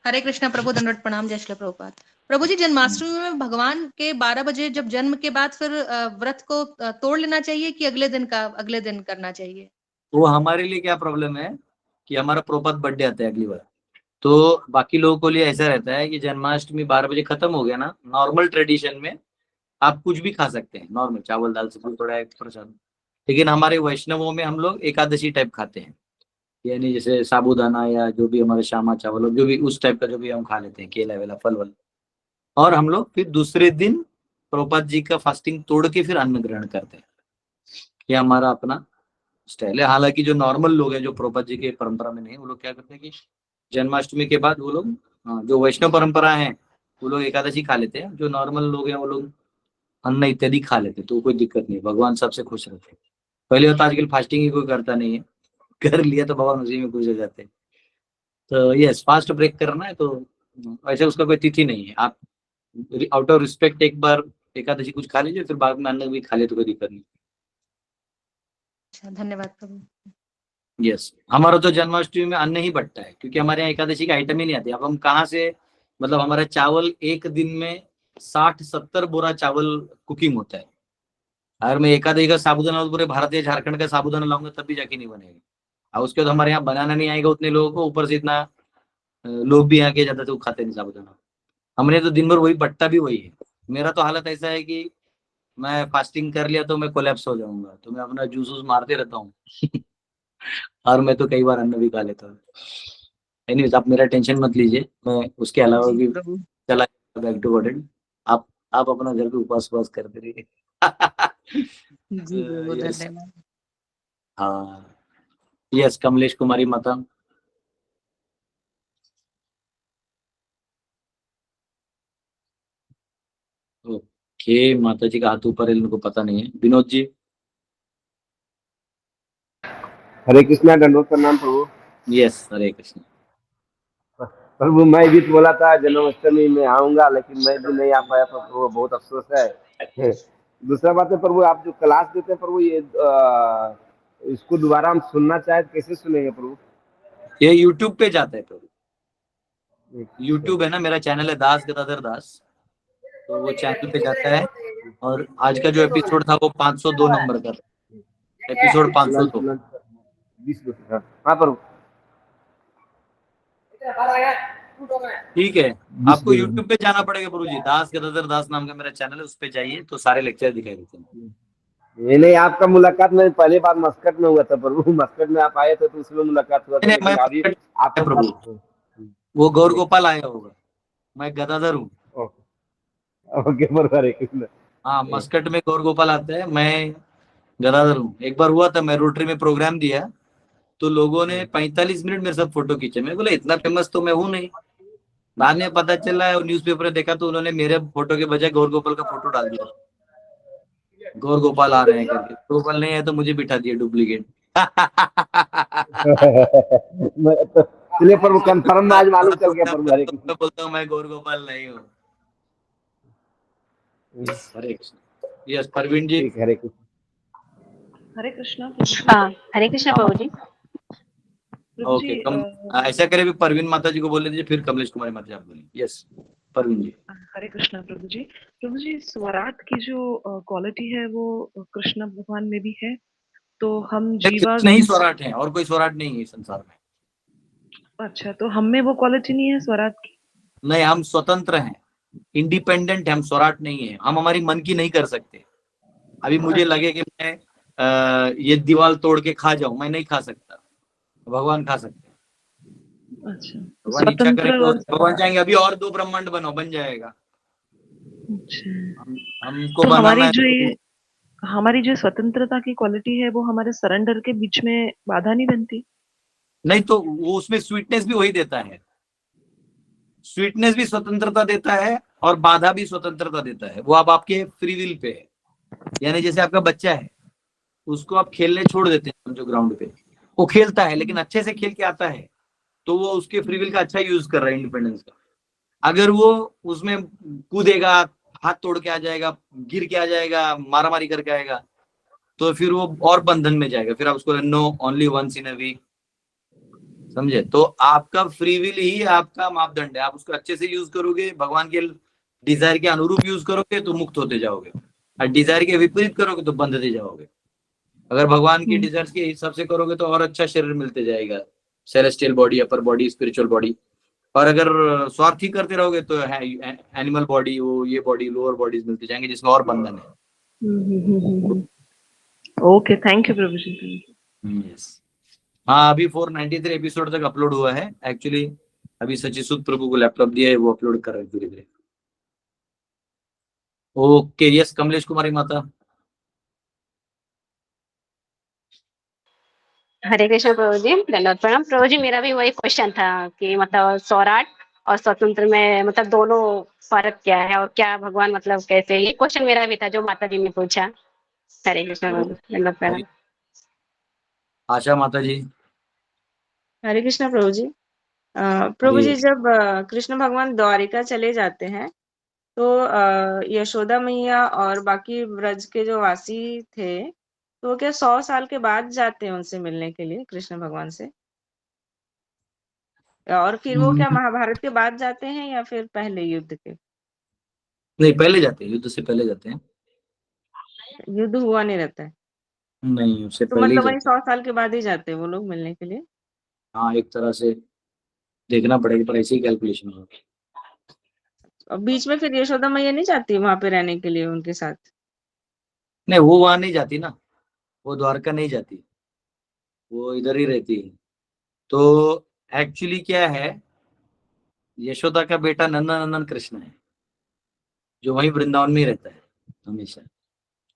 K: हरे कृष्णा प्रभु, दंडवत प्रणाम, जय श्री प्रभुपाद।
N: प्रभु जी, जन्माष्टमी में भगवान के 12 बजे जब जन्म के बाद फिर व्रत को तोड़ लेना चाहिए कि अगले दिन करना चाहिए?
A: वो हमारे लिए क्या प्रॉब्लम है कि हमारा प्रोपत बर्थडे आता है अगली बार, तो बाकी लोगों को लिए ऐसा रहता है कि जन्माष्टमी 12 बजे खत्म हो गया ना, नॉर्मल ट्रेडिशन में आप कुछ भी खा सकते हैं, नॉर्मल चावल दाल सब्जी थोड़ा एक प्रसाद। लेकिन हमारे वैष्णवों में हम लोग एकादशी टाइप खाते हैं, यानी जैसे साबूदाना या जो भी हमारे श्यामा चावल हो, जो भी उस टाइप का जो भी हम खा लेते हैं, केला वेला फल वल, और हम लोग फिर दूसरे दिन प्रभुपाद जी का फास्टिंग तोड़ के फिर अन्न ग्रहण करते हैं। ये हमारा अपना स्टाइल है। हालांकि जो नॉर्मल लोग हैं जो प्रभुपाद जी के परंपरा में नहीं, वो लोग क्या करते हैं कि जन्माष्टमी के बाद वो लोग जो वैष्णव परंपरा है वो लोग एकादशी खा लेते हैं, जो नॉर्मल लोग हैं वो लोग अन्न इत्यादि खा लेते हैं, तो कोई दिक्कत नहीं, भगवान सबसे खुश रहते हैं। पहले होता आजकल फास्टिंग ही कोई करता नहीं है, कर लिया तो भगवान उसी में खुश हो जाते हैं। तो यस, फास्ट ब्रेक करना है तो वैसे उसका कोई तिथि नहीं है, आप आउट ऑफ रिस्पेक्ट एक बार एकादशी कुछ खा लीजिए, फिर बाद में अन्न भी खा ले तो कोई दिक्कत नहीं।
N: अच्छा, धन्यवाद प्रभु।
A: यस, हमारा तो जन्माष्टमी में अन्न ही बटता है, क्योंकि हमारे यहाँ एकादशी का आइटम ही नहीं आती। अब हम कहाँ से, मतलब हमारा चावल एक दिन में 60-70 बोरा चावल कुकिंग होता है। अगर मैं एकादशी का साबूदाना पूरे भारत या झारखंड का साबूदाना लाऊंगा तब भी जाके नहीं बनेगा, और उसके बाद हमारे यहाँ बनाना नहीं आएगा उतने लोगों को, ऊपर से इतना लोग भी यहाँ के ज्यादा तो खाते नहीं साबूदाना। हमने तो दिन भर वही बट्टा भी वही है। मेरा तो हालत ऐसा है कि मैं फास्टिंग कर लिया तो मैं कोलैप्स हो जाऊंगा, तो मैं अपना जूस मारते रहता हूँ और मैं तो कई बार अन्न भी खा लेता हूँ। एनीवेज, आप मेरा टेंशन मत लीजिए, मैं उसके अलावा भी चला बैक टू वर्डेड। आप अपना घर पे उपवास करते रहिए।
N: जी बहुत
A: यस,
N: धन्यवाद।
A: हाँ, यस, कमलेश कुमारी माता। ओके, माता जी का हाथ ऊपर है, इनको पता नहीं है। विनोद जी।
O: हरे कृष्णा, दंडवत प्रणाम प्रभु।
A: यस, हरे कृष्ण।
O: प्रभु, मैं भी बोला था जन्माष्टमी में आऊंगा, लेकिन मैं भी नहीं आ पाया प्रभु, बहुत अफसोस है। दूसरा बात है प्रभु, आप जो क्लास देते हैं प्रभु, ये इसको दोबारा हम सुनना चाहे तो कैसे सुनेंगे प्रभु?
A: ये यूट्यूब पे जाता है प्रभु, यूट्यूब है ना, मेरा चैनल है दास गदाधर दास, तो वो चैनल पे जाता है। और आज का जो एपिसोड था वो 502 नंबर का, एपिसोड 502।
O: हाँ प्रभु,
A: ठीक है, आपको यूट्यूब पे जाना पड़ेगा प्रभु जी, दास गदाधर दास नाम का मेरा चैनल है, उस पे जाइए तो सारे लेक्चर दिखाई देते हैं।
O: ये नहीं, आपका मुलाकात में पहली बार मस्कट में हुआ था प्रभु, मस्कट में आप आए थे तो उसमें मुलाकात हुआ था, लेकिन अभी आपका
A: प्रभु वो गौर गोपाल आया होगा, मैं गदाधर हूँ।
O: ओके प्रभु, हरे कृष्ण।
A: हाँ, मस्कट में गौर गोपाल आता है, मैं गदाधर हूँ। एक बार हुआ था, मैं रोटरी में प्रोग्राम दिया तो लोगों ने 45 मिनट मेरे साथ फोटो खींचे। मैं बोला इतना फेमस तो मैं हूँ नहीं। बाद में पता चला और न्यूज़पेपर में देखा तो उन्होंने मेरे फोटो के बजाय गौर गोपाल का फोटो डाल दिया, गौर गोपाल आ रहे हैं करके। गोपाल नहीं है तो मुझे बिठा दिया डुप्लीकेट।
O: चलिए प्रभु, कंफर्म आज मालूम चल गया प्रभु, हरे कृष्ण।
A: मैं बोलता हूँ मैं गौर गोपाल नहीं हूँ। हरे कृष्ण। यस, परवीन जी।
O: हरे कृष्ण।
P: हरे कृष्णा।
I: हरे कृष्णा प्रभु जी।
A: ओके, ऐसा करे भी परवीन माता जी को बोल दीजिए, फिर कमलेश कुमारी माता जी आप बोलिए। यस, परवीन जी।
P: हरे कृष्णा प्रभु जी। प्रभु जी, स्वराट की जो क्वालिटी है वो कृष्ण भगवान में भी है, तो हम जीवा
A: नहीं स्वराट है, और कोई स्वराट नहीं है संसार में।
P: अच्छा, तो हम में वो क्वालिटी नहीं है स्वराट की?
A: नहीं, हम स्वतंत्र हैं, इंडिपेंडेंट है, हम स्वराट नहीं है। हम हमारी मन की नहीं कर सकते। अभी मुझे लगे कि मैं ये दीवार तोड़ के खा जाऊं, मैं नहीं खा सकता, भगवान खा सकते हैं।
P: अच्छा,
A: भगवान इच्छा करें तो भगवान चाहेंगे अभी और 2 ब्रह्मांड बन जाएगा।
P: अच्छा,
A: हमको
P: तो
A: बनाना
P: हमारी जो स्वतंत्रता की क्वालिटी है वो हमारे सरेंडर के बीच में बाधा नहीं बनती?
A: नहीं, तो वो उसमें स्वीटनेस भी वही देता है। स्वीटनेस भी स्वतंत्रता देता है और बाधा भी स्वतंत्रता देता है। वो अब आपके फ्री विल पे है। यानी जैसे आपका बच्चा है, उसको आप खेलने छोड़ देते हैं जो ग्राउंड पे, वो खेलता है लेकिन अच्छे से खेल के आता है, तो वो उसके फ्री विल का अच्छा यूज कर रहा है, इंडिपेंडेंस का। अगर वो उसमें कूदेगा, हाथ तोड़ के आ जाएगा, गिर के आ जाएगा, मारामारी करके आएगा, तो फिर वो और बंधन में जाएगा। फिर आप उसको no only once in a week, समझे? तो आपका फ्री विल ही आपका मापदंड है। आप उसको अच्छे से यूज करोगे, भगवान के डिजायर के अनुरूप यूज करोगे तो मुक्त होते जाओगे, और डिजायर के विपरीत करोगे तो बंधते जाओगे। अगर भगवान की डिजायर के हिसाब से करोगे तो और अच्छा शरीर मिलते जाएगा, celestial body, upper body, spiritual body. और अगर स्वार्थी करते रहोगे तो एनिमल बॉडी, वो ये बॉडी, लोअर बॉडीज मिलते जाएंगे जिसमें और बंधन है।
P: ओके, थैंक यू प्रभु जी।
A: यस, हाँ अभी 493 एपिसोड तक अपलोड हुआ है एक्चुअली। अभी सचिसुद प्रभु को लैपटॉप दिया है, वो अपलोड कर रहे हैं धीरे धीरे। ओके, यस कमलेश कुमारी माता।
I: हरे कृष्ण प्रभु जी, धन्यवाद प्रणाम प्रभु जी। मेरा भी वही क्वेश्चन था कि मतलब सौराट और स्वतंत्र में मतलब दोनों फर्क क्या है, और क्या भगवान मतलब कैसे, ये क्वेश्चन मेरा भी था जो माता जी ने पूछा। हरे कृष्ण प्रभु जी, धन्यवाद प्रणाम।
A: आशा माता जी।
Q: हरे कृष्ण प्रभु जी। प्रभु जी, जब कृष्ण भगवान द्वारिका चले जाते हैं तो यशोदा मैया और बाकी ब्रज के जो वासी थे तो वो क्या 100 साल के बाद जाते हैं उनसे मिलने के लिए, कृष्ण भगवान से? और फिर वो क्या महाभारत के बाद जाते हैं या फिर पहले युद्ध के?
A: नहीं, पहले जाते हैं, युद्ध से पहले जाते हैं।
Q: युद्ध हुआ नहीं रहता है
A: नहीं, उससे
Q: तो
A: पहले ही
Q: मतलब वही
A: जाते हैं।
Q: 100 साल के बाद ही जाते हैं वो लोग मिलने के लिए?
A: हाँ, एक तरह से देखना पड़ेगा, पर ऐसे ही कैलकुलेशन होगा।
Q: और बीच में फिर यशोदा मैया नहीं जाती वहां पे रहने के लिए उनके साथ?
A: नहीं, वो वहां नहीं जाती ना, वो द्वारका नहीं जाती, वो इधर ही रहती है। तो एक्चुअली क्या है, यशोदा का बेटा नंदन कृष्ण है, जो वहीं वृंदावन में ही रहता है हमेशा।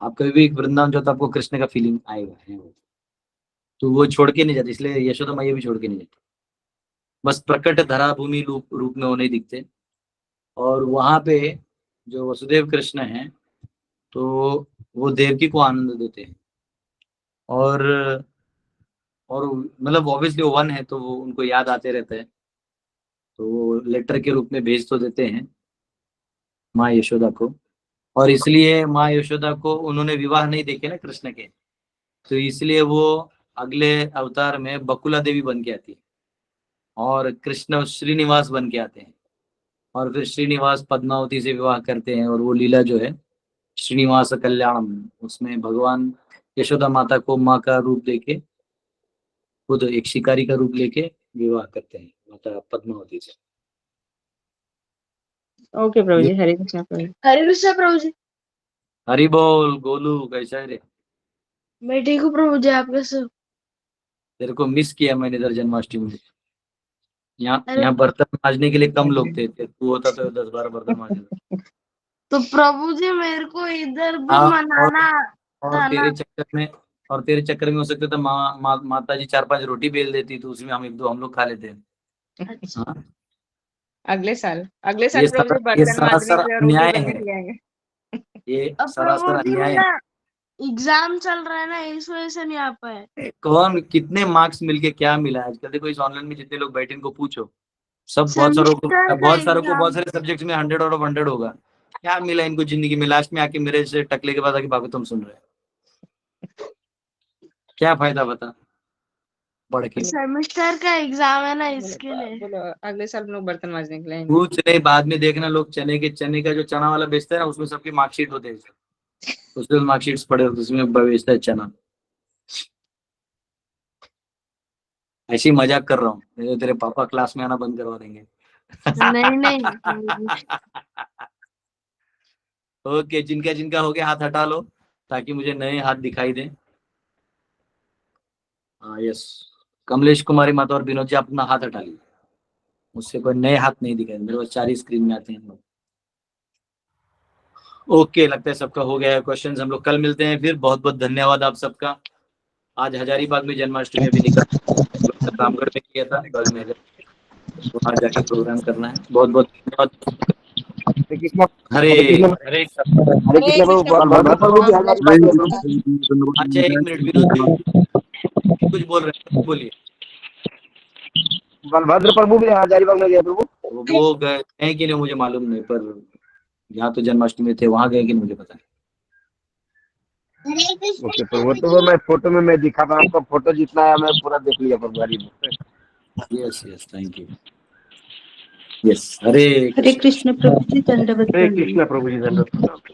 A: आप कभी भी वृंदावन जो, तो आपको कृष्ण का फीलिंग आएगा है वो। तो वो छोड़ के नहीं जाती, इसलिए यशोदा मैया भी छोड़ के नहीं जाती। बस प्रकट धरा भूमि रूप में वो नहीं दिखते। और वहां पे जो वसुदेव कृष्ण हैं तो वो देवकी को आनंद देते हैं। और मतलब ऑब्वियसली वो वन है तो वो उनको याद आते रहते हैं, तो वो लेटर के रूप में भेज तो देते हैं माँ यशोदा को। और इसलिए माँ यशोदा को उन्होंने विवाह नहीं देखे ना कृष्ण के, तो इसलिए वो अगले अवतार में बकुला देवी बन के आती है और कृष्ण श्रीनिवास बन के आते हैं। और फिर श्रीनिवास पद्मावती से विवाह करते हैं, और वो लीला जो है श्रीनिवास कल्याणम, उसमें भगवान यशोदा माता को माँ का रूप देके खुद एक शिकारी का रूप लेके विवाह करते हैं माता पद्मावती से।
Q: ओके प्रभु जी, हरे कृष्ण प्रभु जी। हरे कृष्ण प्रभु जी।
A: हरि बोल। गोलू कैसा है रे?
Q: मैं ठीक हूँ प्रभु जी, आप कैसे हो?
A: तेरे को मिस किया मैंने इधर जन्माष्टमी में। यहाँ बर्तन मांजने के लिए कम लोग थे, तू होता तो 10-12 बर्तन मांज लेता।
Q: तो प्रभु जी मेरे को इधर भी
A: हाँ,
Q: मनाना
A: और
Q: था ना।
A: तेरे चक्कर में हो सकता था माता जी 4-5 रोटी बेल देती, तो उसमें हम 1-2 हम लोग खा लेते हैं। हाँ,
Q: अगले साल प्रभु जी
A: ये
Q: बर्तन मांजने
A: सरासर
Q: के लिए और रोटी
A: अन्याय
Q: बनने
A: है,
Q: के लिए आएंगे।
A: ये
Q: अब
A: सरासर
Q: प्रभु जी
A: अन्याय
Q: मेरा
A: है।
Q: एग्जाम चल रहा है ना, इस वजह से नहीं आ पाए।
A: कौन कितने मार्क्स मिलके क्या मिला आजकल? देखो इस ऑनलाइन में जितने लोग बैठे इनको पूछो, सब बहुत सारे सब्जेक्ट्स में 100 आउट ऑफ 100 होगा। क्या मिला इनको जिंदगी में? लास्ट में आके मेरे से टकले के बाद आके भागवतम सुन रहे हैं, क्या फायदा बता पढ़ के?
Q: सेमेस्टर का एग्जाम है ना, इसके लिए। बोलो अगले साल हम लोग बर्तन मांजने के लिए आएंगे।
A: कुछ नहीं, बाद में देखना लोग चने का जो चना वाला बेचता है ना, उसमें सबकी मार्कशीट होते हैं, उसमें मार्कशीट पड़े होते, उसमें बेचता है चना। ऐसी ही मजाक कर रहा हूँ, नहीं तो तेरे पापा क्लास में आना बंद करवा देंगे।
Q: नहीं नहीं।
A: ओके, जिनका जिनका हो गया हाथ हटा लो ताकि मुझे नए हाथ दिखाई दें। हाँ यस, कमलेश कुमारी माता और विनोद जी आप अपना हाथ हटा लीजिए, मुझसे कोई नए हाथ नहीं दिखाई, मेरे पास 4 ही स्क्रीन में आते हैं लोग। ओके, लगता है सबका हो गया है क्वेश्चंस। हम लोग कल मिलते हैं फिर। बहुत बहुत धन्यवाद आप सबका। आज हजारीबाग में जन्माष्टमी अभी निकल रामगढ़ में किया था, कल में वहां जाके प्रोग्राम करना है। बहुत बहुत धन्यवाद। हरे हरे अच्छा, 1 मिनट विनोद जी कुछ बोल रहे हैं, बोलिए।
O: बलभद्र प्रभु भी हजारीबाग में गए प्रभु?
A: वो गए हैं कि नहीं मुझे मालूम नहीं, पर यहाँ तो जन्माष्टमी थे, वहां गए कि नहीं मुझे पता नहीं।
O: ओके प्रभु, तो मैं फोटो में मैं दिखा था आपका फोटो जितना है मैं पूरा देख लिया प्रभु।
A: Yes yes, thank you. Yes Hare
R: Hare Krishna प्रभु जी दंडवत
O: हरे
R: प्रणाम।
O: कृष्ण प्रभु जी दंडवत प्रणाम।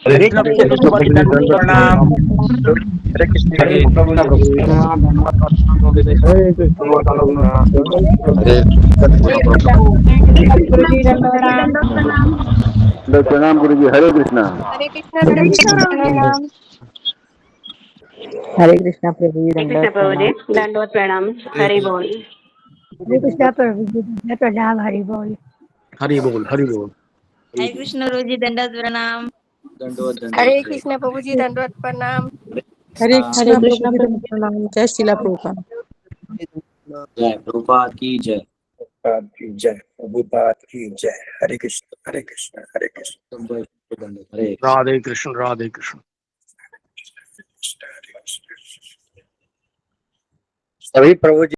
A: हरे कृष्ण प्रभु जी दंडवत प्रणाम हरे कृष्ण प्रभु जी
C: हरे कृष्ण प्रणाम गुरु जी। हरे कृष्णा।
I: हरे कृष्ण प्रभु जी प्रणाम
F: हरे कृष्णा प्रभु जी
I: हरे कृष्ण प्रभु जी दंडवत प्रणाम हरि बोल
F: हरे कृष्णा प्रभु जी दंडवत प्रणाम हरि बोल।
M: हरि बोल हरि बोल।
K: हरे कृष्ण प्रभु जी दंडवत प्रणाम।
A: दंडवत
I: हरे कृष्ण प्रभु जी दंडवत प्रणाम
F: हरे
B: हरे
F: कृष्णा प्रभु
B: कृष्णा
F: जी
B: प्रभु
F: दंडवत प्रणाम। जय शिला प्रभुपाद।
A: जय प्रभुपाद की जय
M: प्रभुपाद की जय प्रभुपाद की जय। हरे कृष्ण हरे कृष्ण हरे कृष्ण।
A: हरे
M: राधे कृष्ण राधे कृष्ण। सभी प्रभु जी